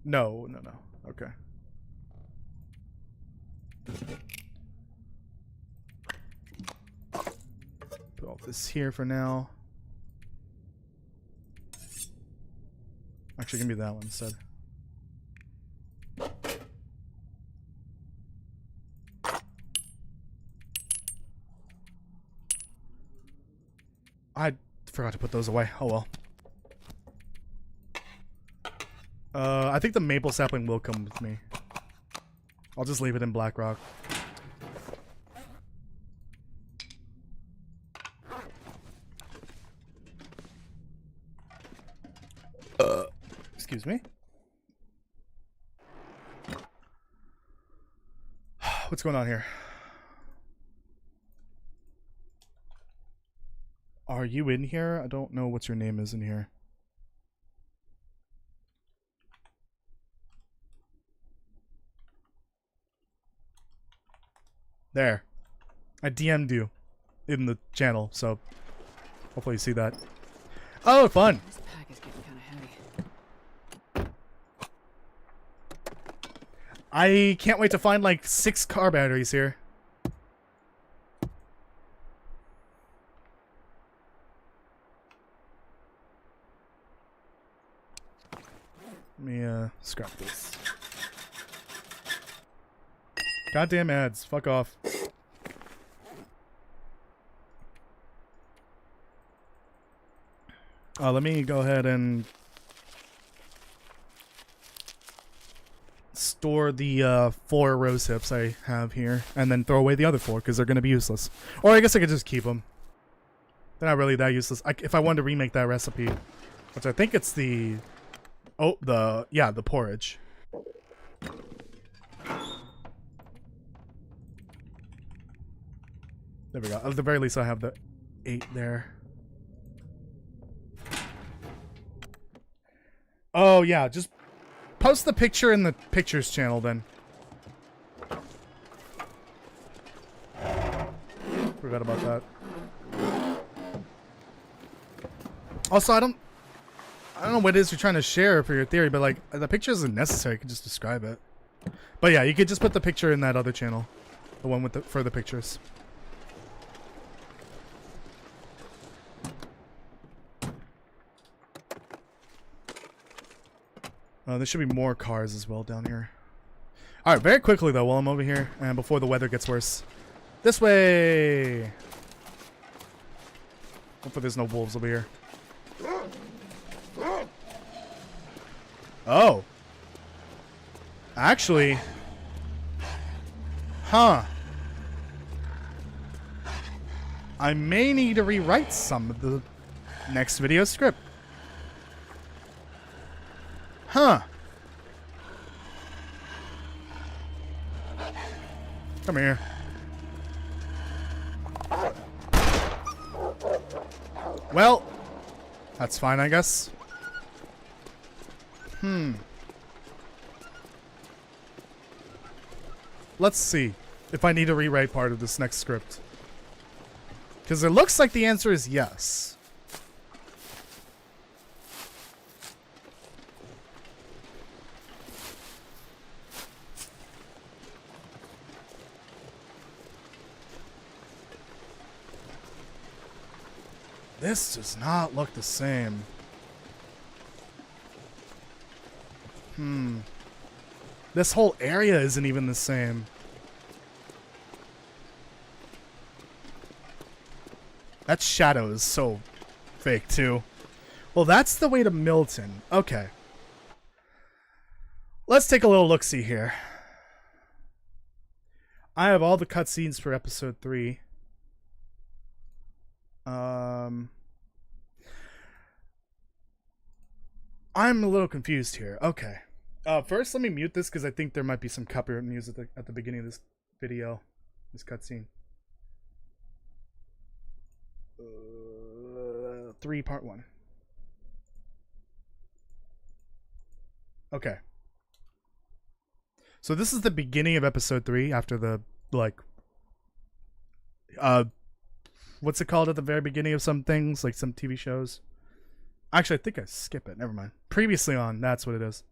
No. Okay. Put all this here for now. Actually, give me that one instead. I forgot to put those away. Oh well. I think the maple sapling will come with me. I'll just leave it in Blackrock. Excuse me. What's going on here? Are you in here? I don't know what your name is in here. There. I DM'd you in the channel, so hopefully you see that. Oh, fun! This pack is getting kind of heavy. I can't wait to find like 6 car batteries here. Let me scrap this. Goddamn ads. Fuck off. Let me go ahead and store the 4 rose hips I have here and then throw away the other 4 because they're going to be useless. Or I guess I could just keep them. They're not really that useless. If I wanted to remake that recipe, which I think it's the the porridge. There we go. At the very least, I have the 8 there. Oh yeah, just post the picture in the pictures channel then. Forgot about that. Also, I don't know what it is you're trying to share for your theory, but like the picture isn't necessary. You can just describe it. But yeah, you could just put the picture in that other channel, the one with the for the pictures. There should be more cars as well down here. All right, very quickly though, while I'm over here and before the weather gets worse, this way. Hopefully, there's no wolves over here. Oh. Actually. Huh. I may need to rewrite some of the next video script. Huh. Come here. Well, that's fine, I guess. Let's see if I need to rewrite part of this next script. Because it looks like the answer is yes. This does not look the same. This whole area isn't even the same. That shadow is so fake too. Well, that's the way to Milton. Okay. Let's take a little look-see here. I have all the cutscenes for episode 3. I'm a little confused here. Okay. First, let me mute this because I think there might be some copyright music at the beginning of this video, this cutscene. 3 part 1. Okay. So this is the beginning of episode 3 after the what's it called at the very beginning of some things, like some TV shows? Actually, I think I skip it. Never mind. Previously on, that's what it is.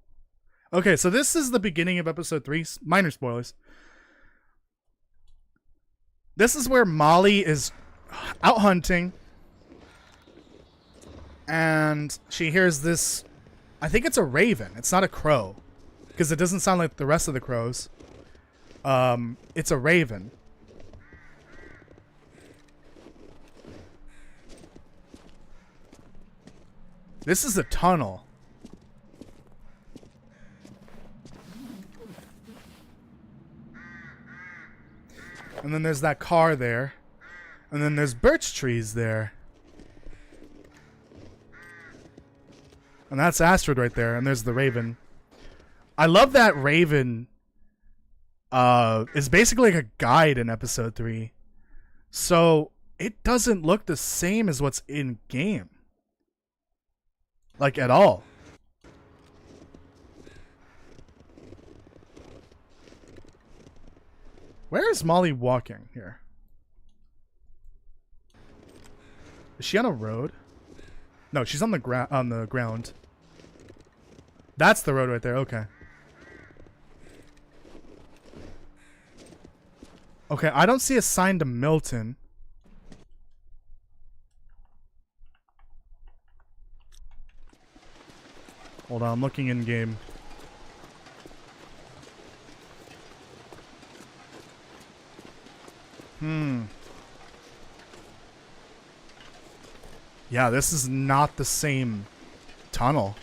Okay, so this is the beginning of episode 3. Minor spoilers. This is where Molly is out hunting. And she hears this... I think it's a raven. It's not a crow. Because it doesn't sound like the rest of the crows. It's a raven. This is a tunnel. And then there's that car there. And then there's birch trees there. And that's Astrid right there. And there's the raven. I love that raven is basically like a guide in episode 3. So it doesn't look the same as what's in game. Like, at all. Where is Molly walking here? Is she on a road? No, she's on the ground. That's the road right there. Okay. Okay, I don't see a sign to Milton. Hold on, I'm looking in game. Yeah, this is not the same tunnel.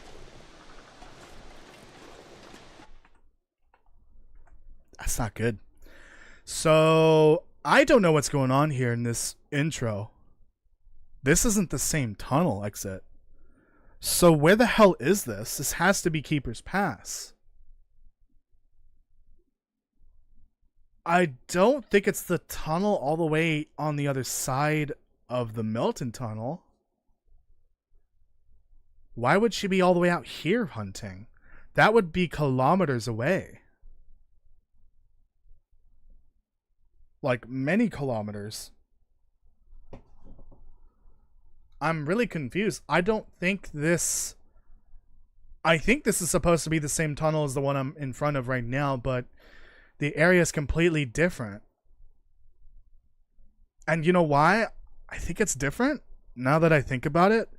That's not good. So, I don't know what's going on here in this intro. This isn't the same tunnel exit. So where the hell is this? This has to be Keeper's Pass. I don't think it's the tunnel all the way on the other side of the Milton tunnel. Why would she be all the way out here hunting? That would be kilometers away. Like many kilometers. I'm really confused. I don't think this... I think this is supposed to be the same tunnel as the one I'm in front of right now, but the area is completely different. And you know why? I think it's different, now that I think about it.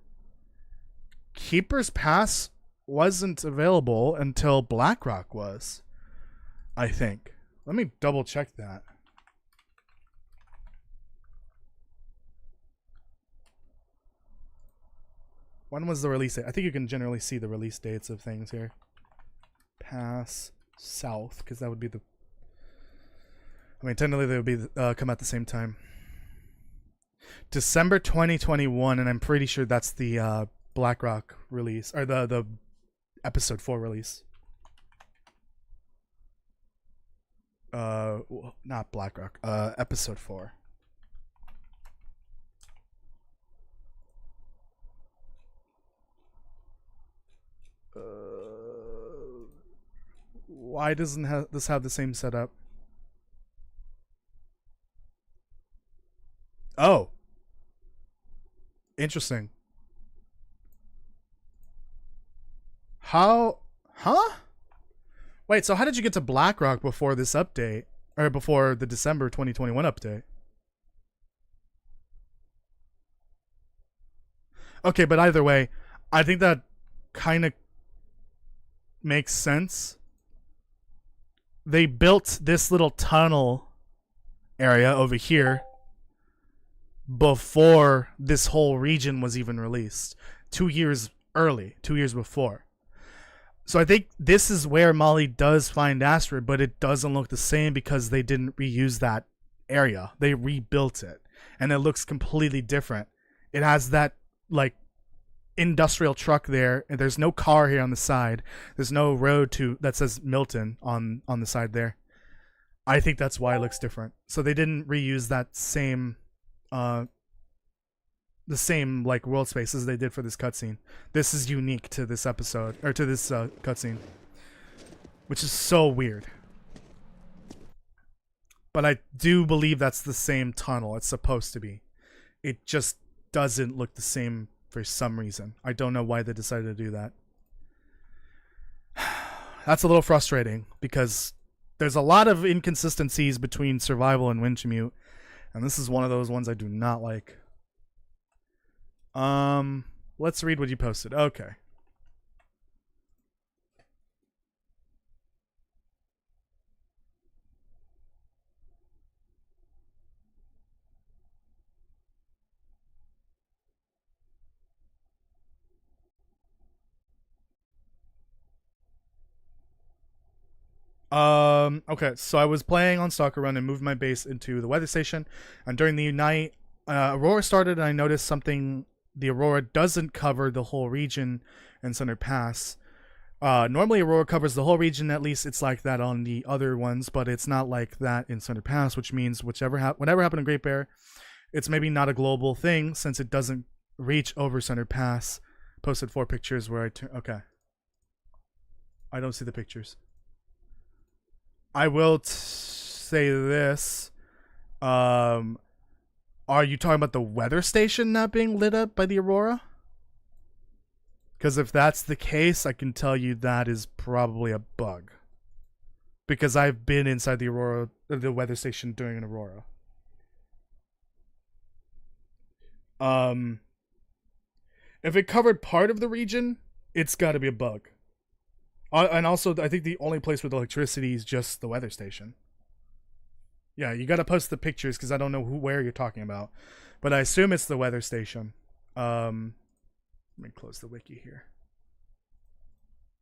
Keeper's Pass wasn't available until Blackrock was, I think. Let me double check that. When was the release date? I think you can generally see the release dates of things here. Pass South, because that would be the... I mean, technically they would be come at the same time. December 2021, and I'm pretty sure that's the Blackrock release, or the episode 4 release. Not Blackrock. Episode 4. Why doesn't this have the same setup? Oh. Interesting. How? Huh? Wait, so how did you get to Blackrock before this update? Or before the December 2021 update? Okay, but either way, I think that kind of makes sense. They built this little tunnel area over here before this whole region was even released. 2 years early, 2 years before. So I think this is where Molly does find Astrid, but it doesn't look the same because they didn't reuse that area. They rebuilt it, and it looks completely different. It has that, like, industrial truck there, and there's no car here on the side. There's no road that says Milton on the side there. I think that's why it looks different. So they didn't reuse that same the same like world space as they did for this cutscene. This is unique to this episode, or to this cutscene, which is so weird. But I do believe that's the same tunnel. It's supposed to be. It just doesn't look the same for some reason. I don't know why they decided to do that. That's a little frustrating because there's a lot of inconsistencies between survival and Winchmute, and this is one of those ones I do not like. Let's read what you posted. Okay. Okay, so I was playing on Stalker Run and moved my base into the weather station, and during the night, Aurora started, and I noticed something. The Aurora doesn't cover the whole region in Center Pass. Normally Aurora covers the whole region, at least it's like that on the other ones, but it's not like that in Center Pass, which means whatever happened in Great Bear, it's maybe not a global thing since it doesn't reach over Center Pass. Posted 4 pictures where okay. I don't see the pictures. I will say this. Are you talking about the weather station not being lit up by the Aurora? Because if that's the case, I can tell you that is probably a bug. Because I've been inside the Aurora, the weather station during an Aurora. If it covered part of the region, it's got to be a bug. And also, I think the only place with electricity is just the weather station. Yeah, you gotta post the pictures because I don't know where you're talking about. But I assume it's the weather station. Let me close the wiki here.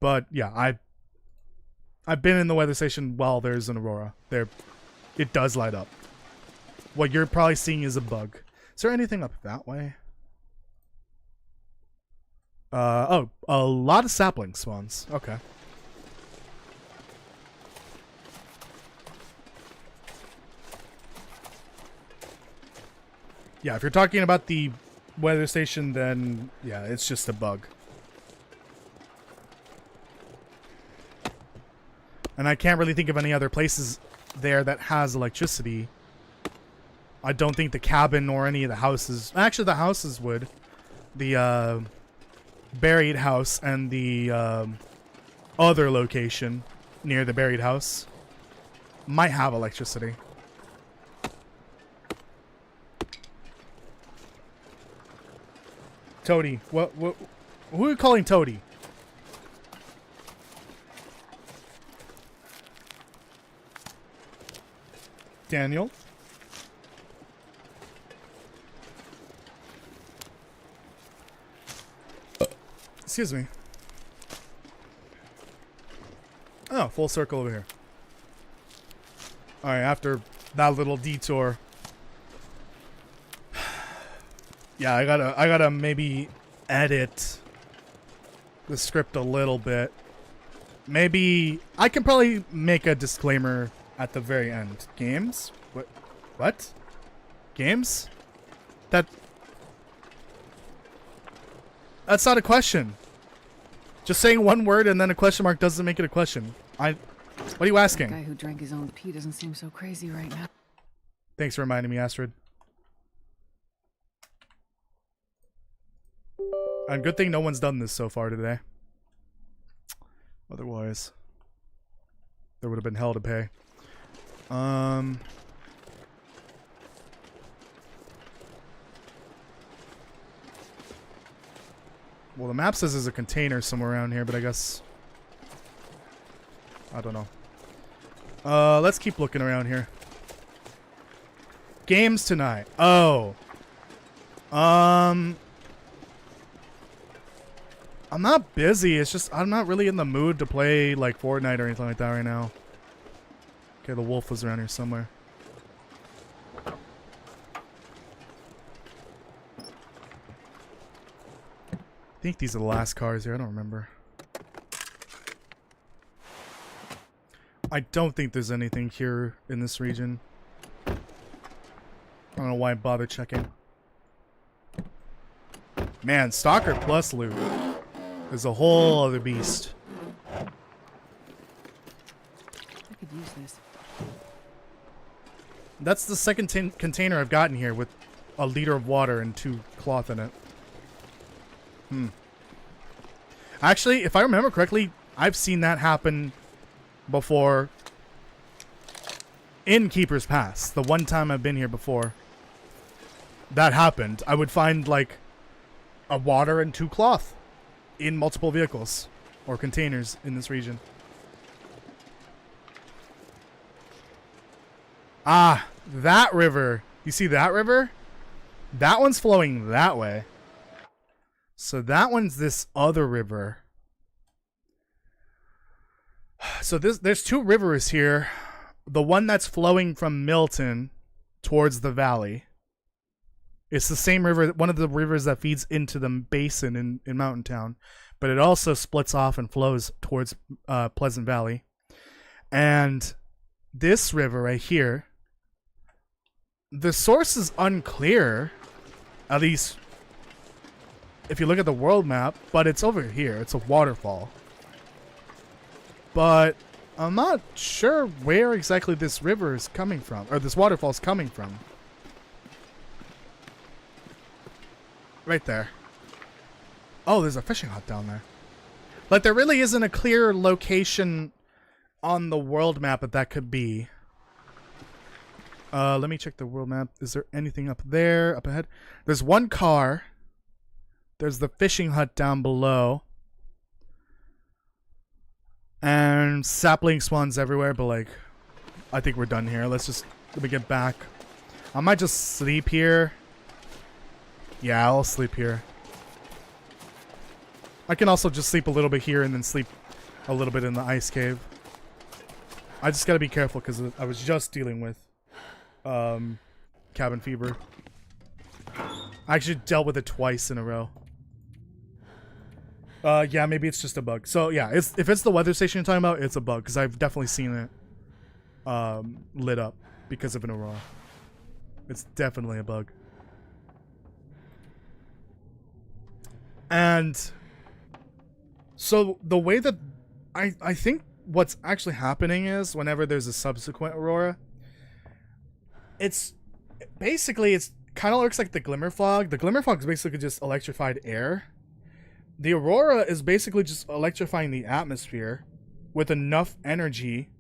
But yeah, I've been in the weather station while there's an Aurora. It does light up. What you're probably seeing is a bug. Is there anything up that way? Oh, a lot of sapling spawns. Okay. Yeah, if you're talking about the weather station, then yeah, it's just a bug. And I can't really think of any other places there that has electricity. I don't think the cabin or any of the houses... Actually, the houses would. The buried house and the other location near the buried house might have electricity. Toady. What who are you calling Toady? Daniel? Excuse me. Oh, full circle over here. Alright, after that little detour. Yeah, I gotta maybe edit the script a little bit. Maybe I can probably make a disclaimer at the very end. Games? What? Games? That's not a question. Just saying one word and then a question mark doesn't make it a question. What are you asking? The guy who drank his own pee doesn't seem so crazy right now. Thanks for reminding me, Astrid. And good thing no one's done this so far today. Otherwise, there would have been hell to pay. Well, the map says there's a container somewhere around here, but I guess... I don't know. Let's keep looking around here. Games tonight. Oh. I'm not busy. It's just I'm not really in the mood to play like Fortnite or anything like that right now. Okay, the wolf was around here somewhere. I think these are the last cars here. I don't remember. I don't think there's anything here in this region. I don't know why I bother checking. Man, Stalker plus loot is a whole other beast. I could use this. That's the second container I've gotten here with a liter of water and 2 cloth in it. Actually, if I remember correctly, I've seen that happen before in Keeper's Pass. The one time I've been here before, that happened. I would find like a water and 2 cloth in multiple vehicles or containers in this region. Ah, that river. You see that river? That one's flowing that way. So that one's this other river. So there's 2 rivers here. The one that's flowing from Milton towards the valley. It's the same river, one of the rivers that feeds into the basin in Mountain Town. But it also splits off and flows towards Pleasant Valley. And this river right here, the source is unclear. At least if you look at the world map, but it's over here. It's a waterfall. But I'm not sure where exactly this river is coming from, or this waterfall is coming from. Right there. Oh, there's a fishing hut down there. Like, there really isn't a clear location on the world map that could be. Let me check the world map. Is there anything up there, up ahead? There's one car. There's the fishing hut down below. And sapling spawns everywhere, but like, I think we're done here. Let me get back. I might just sleep here. Yeah, I'll sleep here. I can also just sleep a little bit here and then sleep a little bit in the ice cave. I just gotta be careful because I was just dealing with cabin fever. I actually dealt with it twice in a row. Yeah, maybe it's just a bug. So yeah, if it's the weather station you're talking about, it's a bug because I've definitely seen it lit up because of an aurora. It's definitely a bug. And so the way that I think what's actually happening is whenever there's a subsequent aurora, it's kind of looks like the glimmer fog. The glimmer fog is basically just electrified air. The aurora is basically just electrifying the atmosphere with enough energy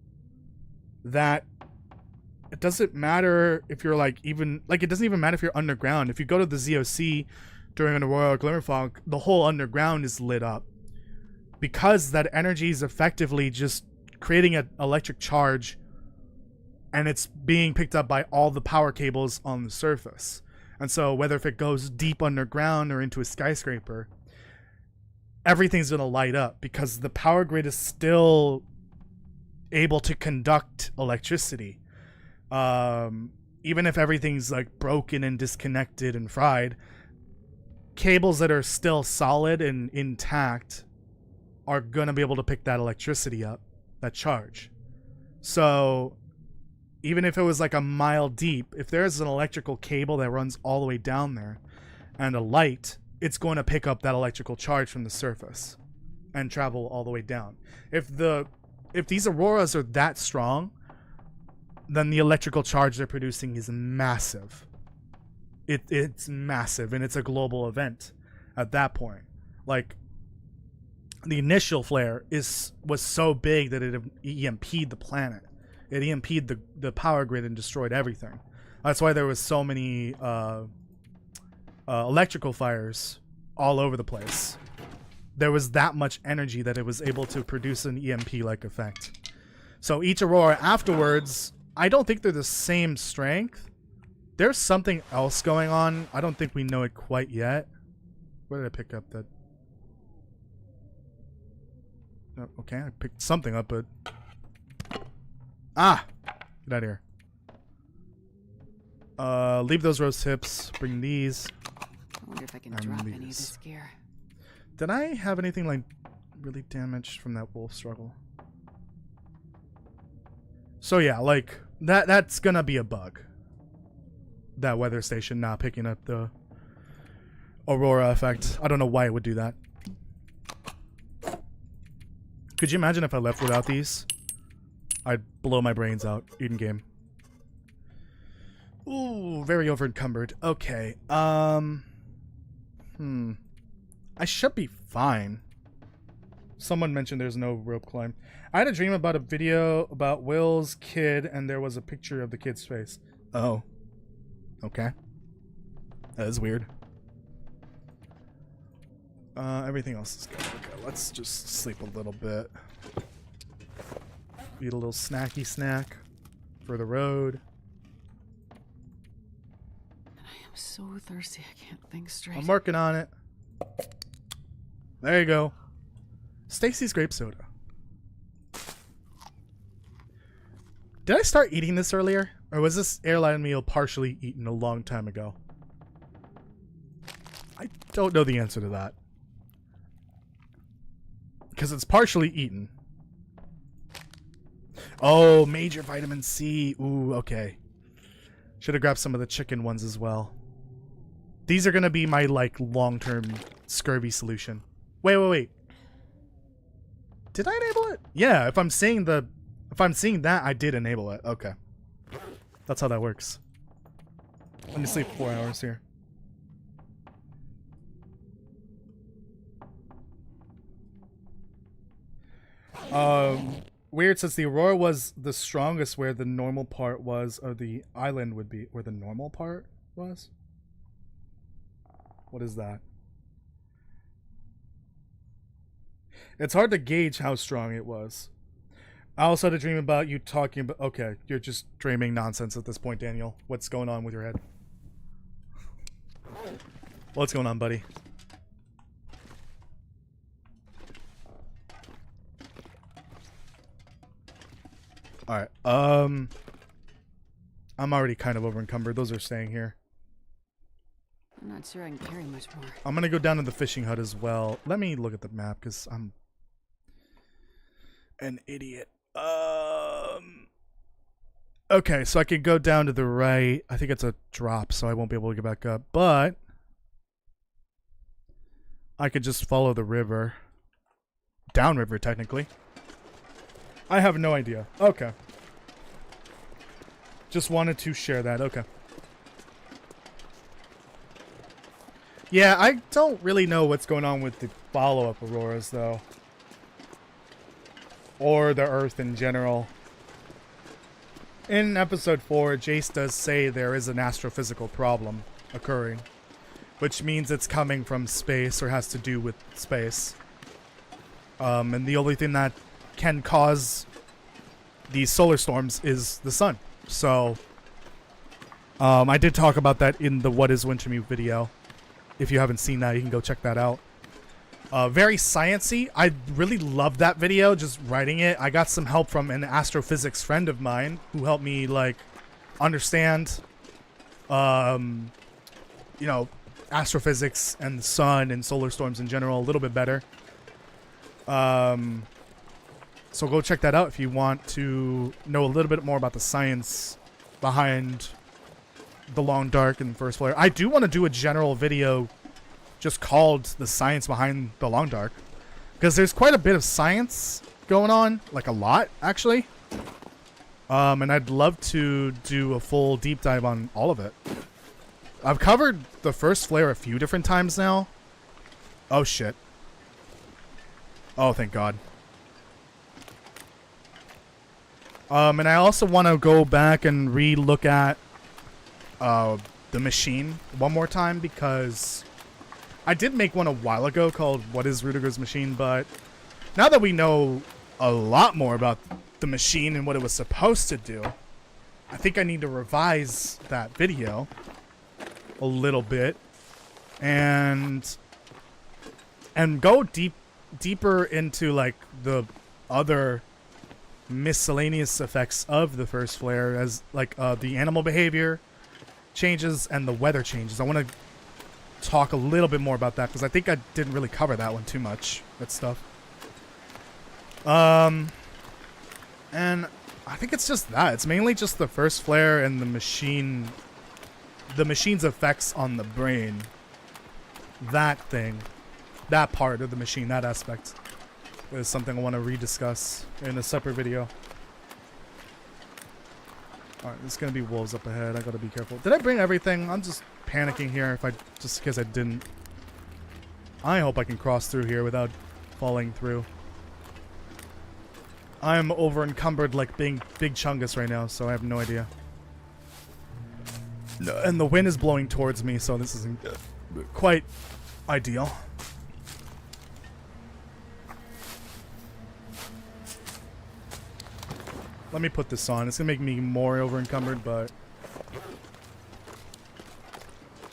that it doesn't matter if you're it doesn't even matter if you're underground. If you go to the ZOC during an aurora or glimmer fog, the whole underground is lit up because that energy is effectively just creating an electric charge, and it's being picked up by all the power cables on the surface. And so whether if it goes deep underground or into a skyscraper, everything's going to light up because the power grid is still able to conduct electricity. Even if everything's like broken and disconnected and fried, cables that are still solid and intact are going to be able to pick that electricity up, that charge. So even if it was like a mile deep, if there's an electrical cable that runs all the way down there and a light, it's going to pick up that electrical charge from the surface and travel all the way down. If these auroras are that strong, then the electrical charge they're producing is massive. It's massive, and it's a global event at that point. Like, the initial flare was so big that it EMP'd the planet. It EMP'd the power grid and destroyed everything. That's why there was so many electrical fires all over the place. There was that much energy that it was able to produce an EMP-like effect. So each aurora afterwards, I don't think they're the same strength. There's something else going on. I don't think we know it quite yet. Where did I pick up that? Oh, okay, I picked something up, but... Ah! Get out of here. Leave those rose tips. Bring these. I wonder if I can drop any of this gear. Did I have anything like really damaged from that wolf struggle? So yeah, like that's gonna be a bug. That weather station not picking up the aurora effect. I don't know why it would do that. Could you imagine if I left without these? I'd blow my brains out in game. Ooh, very over encumbered. Okay. I should be fine. Someone mentioned there's no rope climb. I had a dream about a video about Will's kid, and there was a picture of the kid's face. Oh. Okay. That is weird. Everything else is good. Okay, let's just sleep a little bit. Eat a little snacky snack for the road. I am so thirsty I can't think straight. I'm working on it. There you go. Stacy's grape soda. Did I start eating this earlier? Or was this airline meal partially eaten a long time ago? I don't know the answer to that. Because it's partially eaten. Oh, major vitamin C. Ooh, okay. Should have grabbed some of the chicken ones as well. These are going to be my, like, long-term scurvy solution. Wait. Did I enable it? Yeah, if I'm seeing that, I did enable it. Okay. That's how that works. Let me sleep 4 hours here. Weird, since the aurora was the strongest where the normal part was, or the island would be where the normal part was? What is that? It's hard to gauge how strong it was. I also had a dream about you talking about... Okay, you're just dreaming nonsense at this point, Daniel. What's going on with your head? What's going on, buddy? Alright, I'm already kind of over encumbered. Those are staying here. I'm not sure I can carry much more. I'm gonna go down to the fishing hut as well. Let me look at the map because I'm an idiot. Okay, so I could go down to the right. I think it's a drop, so I won't be able to get back up. But I could just follow the river. Downriver, technically. I have no idea. Okay. Just wanted to share that. Okay. Yeah, I don't really know what's going on with the follow-up auroras, though. Or the Earth in general. In episode 4, Jace does say there is an astrophysical problem occurring, which means it's coming from space or has to do with space. And the only thing that can cause these solar storms is the sun. So, I did talk about that in the What is Wintermute video. If you haven't seen that, you can go check that out. Very sciencey. I really loved that video, just writing it. I got some help from an astrophysics friend of mine who helped me, like, understand, you know, astrophysics and the sun and solar storms in general a little bit better. So go check that out if you want to know a little bit more about the science behind the long dark and first flare. I do want to do a general video just called the science behind the long dark, because there's quite a bit of science going on, like a lot actually. And I'd love to do a full deep dive on all of it. I've covered the first flare a few different times now. Oh shit. Oh, thank God. And I also want to go back and re-look at the machine one more time, because I did make one a while ago called What is Rudiger's Machine, but now that we know a lot more about the machine and what it was supposed to do, I think I need to revise that video a little bit and go deeper into like the other miscellaneous effects of the first flare, as like the animal behavior changes and the weather changes. I want to talk a little bit more about that because I think I didn't really cover that one too much, that stuff. And I think it's just that. It's mainly just the first flare and the machine's effects on the brain. That thing, that part of the machine, that aspect is something I want to rediscuss in a separate video. Alright, there's gonna be wolves up ahead. I gotta be careful. Did I bring everything? I'm just panicking here just in case I didn't. I hope I can cross through here without falling through. I'm over encumbered like big chungus right now, so I have no idea. And the wind is blowing towards me, so this isn't quite ideal. Let me put this on. It's gonna make me more over encumbered, but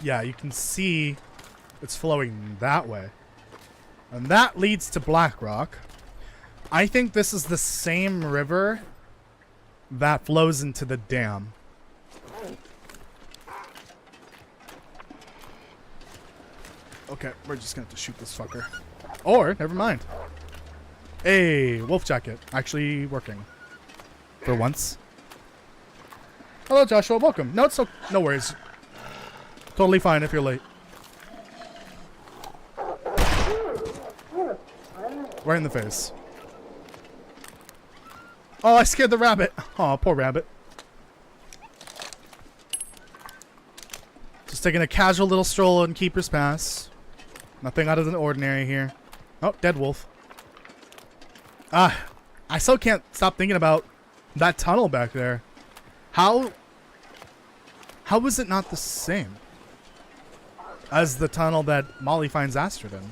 yeah, you can see it's flowing that way. And that leads to Blackrock. I think this is the same river that flows into the dam. Okay, we're just gonna have to shoot this fucker. Or, never mind. Hey, wolf jacket. Actually working. For once. Hello, Joshua. Welcome. No, no worries. Totally fine if you're late. Right in the face. Oh, I scared the rabbit. Oh, poor rabbit. Just taking a casual little stroll in Keeper's Pass. Nothing out of the ordinary here. Oh, dead wolf. I still can't stop thinking about that tunnel back there. How is it not the same as the tunnel that Molly finds Astrid in?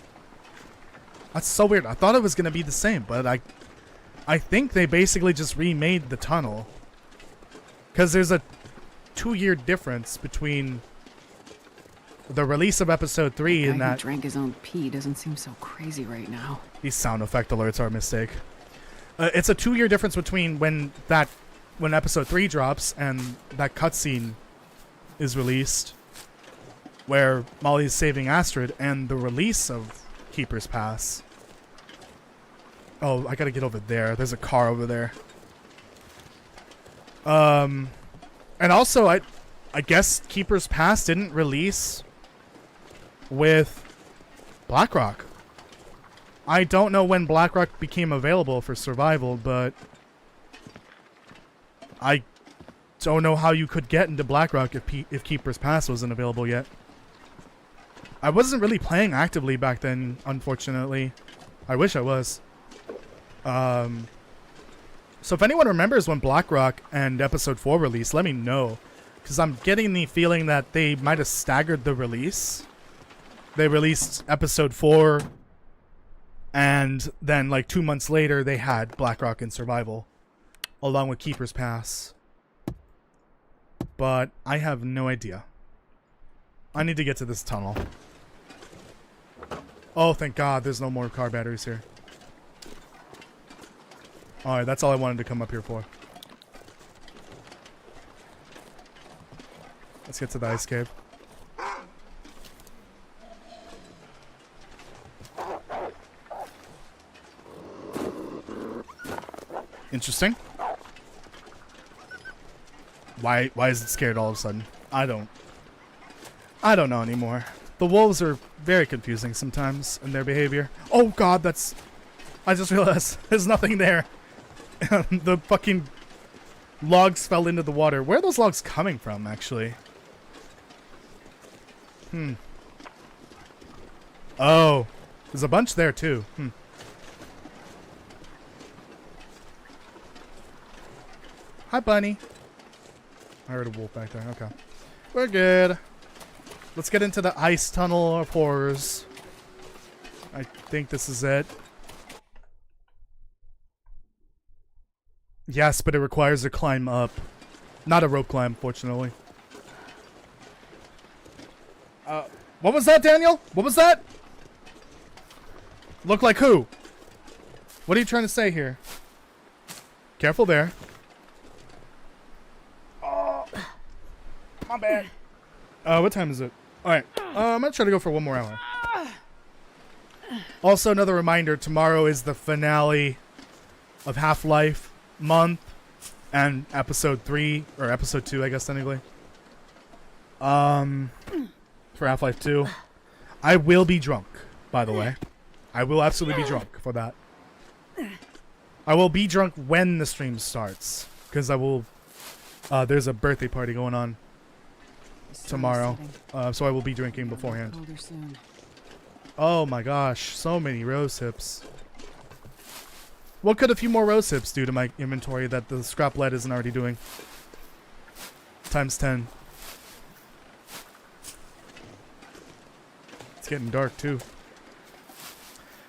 That's so weird. I thought it was gonna be the same, but I think they basically just remade the tunnel, because there's a 2-year difference between the release of episode 3 and that. Who drank his own pee doesn't seem so crazy right now. These sound effect alerts are a mistake. It's a 2-year difference between when episode 3 drops and that cutscene is released. where Molly's saving Astrid and the release of Keeper's Pass. Oh, I gotta get over there. There's a car over there. And also, I guess Keeper's Pass didn't release with Blackrock. I don't know when Blackrock became available for survival, but I don't know how you could get into Blackrock if Keeper's Pass wasn't available yet. I wasn't really playing actively back then, unfortunately. I wish I was. So if anyone remembers when Blackrock and Episode 4 released, let me know. Because I'm getting the feeling that they might have staggered the release. They released Episode 4, and then like 2 months later they had Blackrock in Survival, along with Keeper's Pass. But I have no idea. I need to get to this tunnel. Oh, thank God, there's no more car batteries here. Alright, that's all I wanted to come up here for. Let's get to the ice cave. Interesting. Why is it scared all of a sudden? I don't know anymore. The wolves are very confusing sometimes in their behavior. Oh God, I just realized there's nothing there. The fucking logs fell into the water. Where are those logs coming from, actually? Oh, there's a bunch there too. Hi, bunny. I heard a wolf back there. Okay. We're good. Let's get into the ice tunnel of horrors. I think this is it. Yes, but it requires a climb up. Not a rope climb, fortunately. What was that, Daniel? What was that? Look like who? What are you trying to say here? Careful there. Oh, my bad. What time is it? Alright, I'm gonna try to go for one more hour. Also, another reminder, tomorrow is the finale of Half-Life month and episode 3, or episode 2, I guess, technically. For Half-Life 2. I will be drunk, by the way. I will absolutely be drunk for that. I will be drunk when the stream starts, because I will, there's a birthday party going on tomorrow, so I will be drinking beforehand. Oh my gosh, so many rose hips. What could a few more rose hips do to my inventory that the scrap lead isn't already doing? Times 10. It's getting dark too.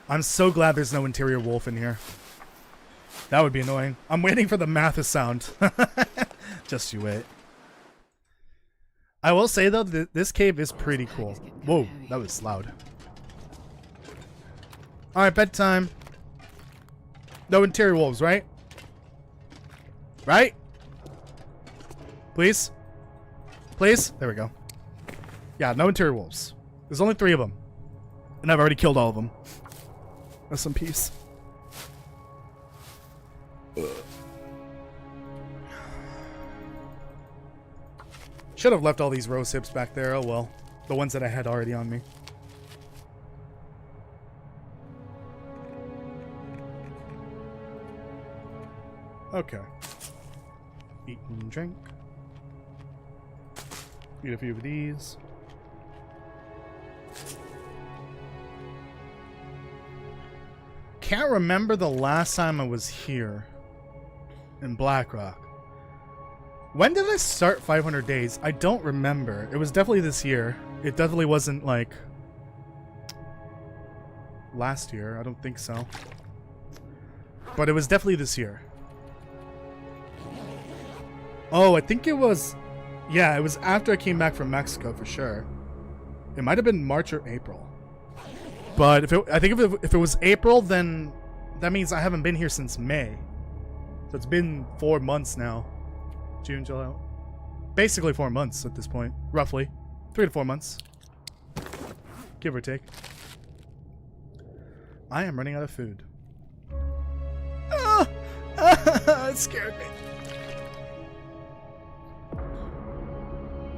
I'm so glad there's no interior wolf in here. That would be annoying. I'm waiting for the Mathis sound. Just you wait. I will say though, this cave is pretty cool. Whoa, that was loud. Alright, bedtime. No interior wolves, right? Right? Please? Please? There we go. Yeah, no interior wolves. There's only 3 of them. And I've already killed all of them. Rest in peace. Should have left all these rose hips back there. Oh well. The ones that I had already on me. Okay. Eat and drink. Eat a few of these. Can't remember the last time I was here in Blackrock. When did I start 500 Days? I don't remember. It was definitely this year. It definitely wasn't like last year. I don't think so. But it was definitely this year. Oh, I think it was... Yeah, it was after I came back from Mexico for sure. It might have been March or April. But I think if it was April, then that means I haven't been here since May. So it's been 4 months now. June, July. Basically 4 months at this point. Roughly. 3 to 4 months. give or take. I am running out of food. Ah! It scared me.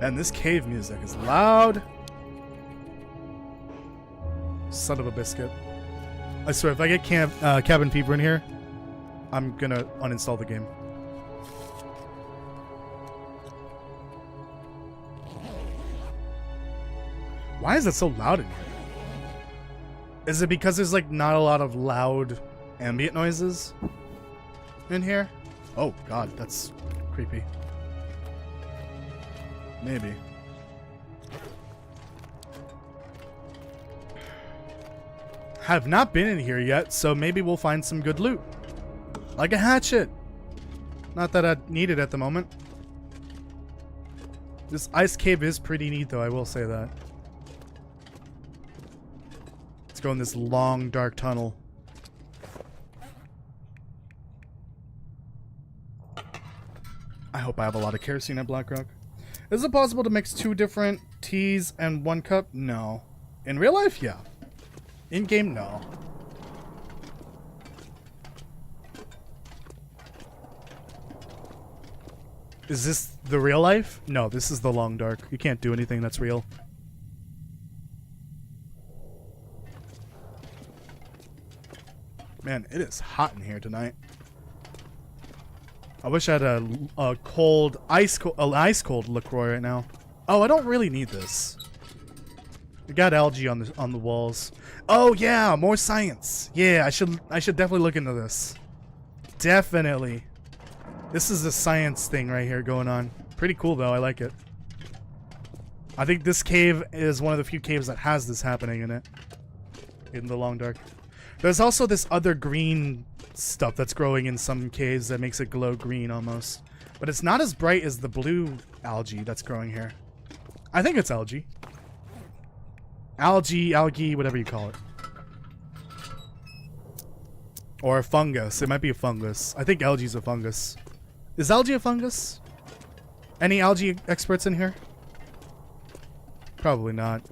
And this cave music is loud. Son of a biscuit. I swear, if I get cabin fever in here, I'm gonna uninstall the game. Why is it so loud in here? Is it because there's like not a lot of loud ambient noises in here? Oh god, that's creepy. Maybe. Have not been in here yet, so maybe we'll find some good loot. Like a hatchet. Not that I need it at the moment. This ice cave is pretty neat though, I will say that. Let's go in this long, dark tunnel. I hope I have a lot of kerosene at Blackrock. Is it possible to mix 2 different teas and 1 cup? No. In real life, yeah. In game, no. Is this the real life? No, this is the long dark. You can't do anything that's real. Man, it is hot in here tonight. I wish I had a cold, ice cold LaCroix right now. Oh, I don't really need this. We got algae on the walls. Oh yeah, more science. Yeah, I should definitely look into this. Definitely. This is the science thing right here going on. Pretty cool though, I like it. I think this cave is one of the few caves that has this happening in it. In the long dark. There's also this other green stuff that's growing in some caves that makes it glow green almost. But it's not as bright as the blue algae that's growing here. I think it's algae. Algae, whatever you call it. Or a fungus. It might be a fungus. I think algae's a fungus. Is algae a fungus? Any algae experts in here? Probably not.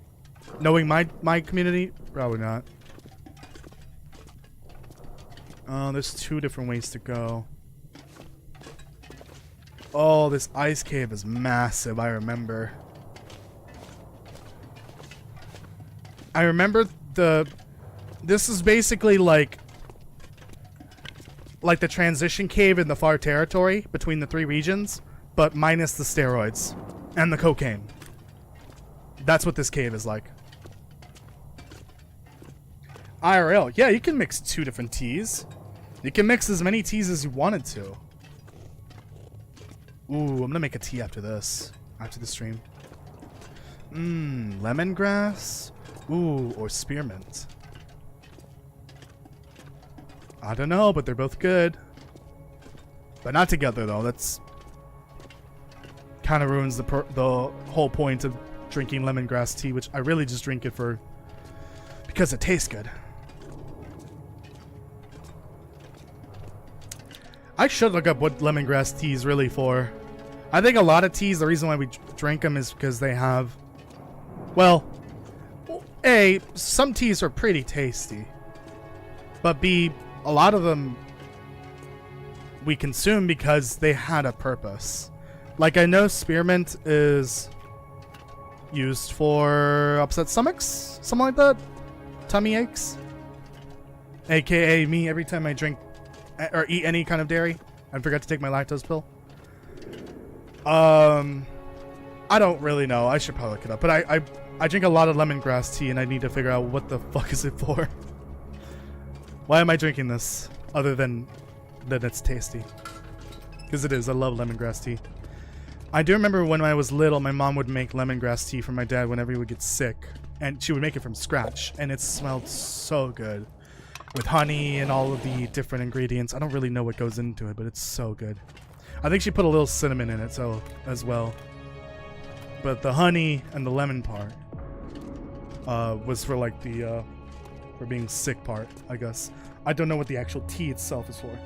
Knowing my community? Probably not. Oh, there's 2 different ways to go. Oh, this ice cave is massive, I remember. I remember this is basically like the transition cave in the Far Territory between the 3 regions, but minus the steroids and the cocaine. That's what this cave is like. IRL. Yeah, you can mix 2 different teas. You can mix as many teas as you wanted to. Ooh, I'm gonna make a tea after this. After the stream. Lemongrass? Ooh, or spearmint. I don't know, but they're both good. But not together, though. That's kind of ruins the whole point of drinking lemongrass tea, which I really just drink it for because it tastes good. I should look up what lemongrass tea is really for. I think a lot of teas, the reason why we drink them is because they have, well, A, some teas are pretty tasty, but B, a lot of them we consume because they had a purpose. Like, I know spearmint is used for upset stomachs, something like that, tummy aches, aka me every time I drink or eat any kind of dairy. I forgot to take my lactose pill. I don't really know. I should probably look it up. But I drink a lot of lemongrass tea, and I need to figure out what the fuck is it for. Why am I drinking this other than that it's tasty? Because it is. I love lemongrass tea. I do remember when I was little, my mom would make lemongrass tea for my dad whenever he would get sick. And she would make it from scratch, and it smelled so good. With honey and all of the different ingredients. I don't really know what goes into it, but it's so good. I think she put a little cinnamon in it as well. But the honey and the lemon part was for like the for being sick part, I guess. I don't know what the actual tea itself is for.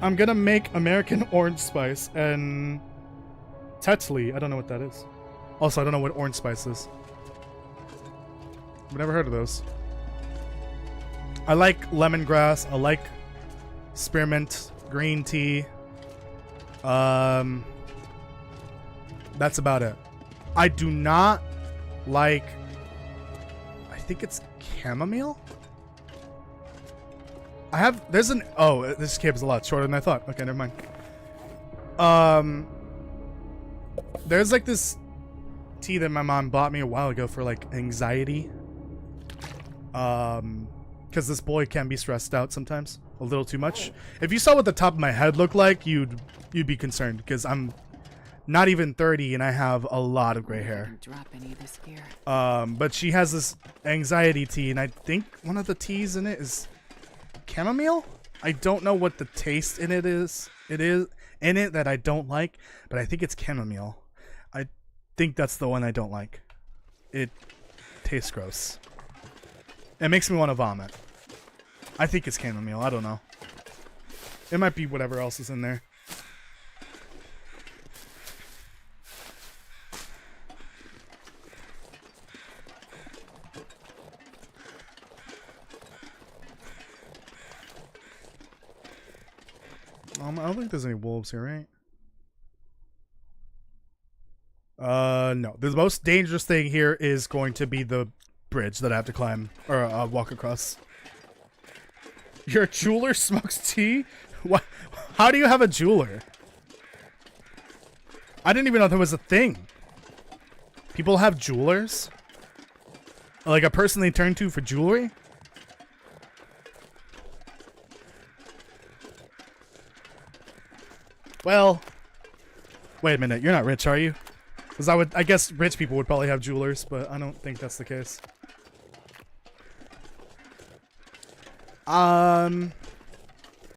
I'm gonna make American orange spice and Tetley. I don't know what that is. Also, I don't know what orange spice is. I've never heard of those. I like lemongrass. I like spearmint green tea. That's about it. I do not like, I think it's chamomile. This cave is a lot shorter than I thought. Okay, never mind. There's like this tea that my mom bought me a while ago for like anxiety. Because this boy can be stressed out sometimes a little too much. If you saw what the top of my head looked like, you'd be concerned because I'm not even 30 and I have a lot of gray hair. Drop any of this gear. But she has this anxiety tea, and I think one of the teas in it is chamomile. I don't know what the taste in it is. It is in it that I don't like, but I think it's chamomile. I think that's the one I don't like. It tastes gross. It makes me want to vomit. I think it's chamomile. I don't know. It might be whatever else is in there. I don't think there's any wolves here, right? No. The most dangerous thing here is going to be the bridge that I have to climb or walk across. Your jeweler smokes tea? What? How do you have a jeweler? I didn't even know there was a thing. People have jewelers? Like a person they turn to for jewelry? Well, wait a minute. You're not rich, are you? Because I guess rich people would probably have jewelers, but I don't think that's the case.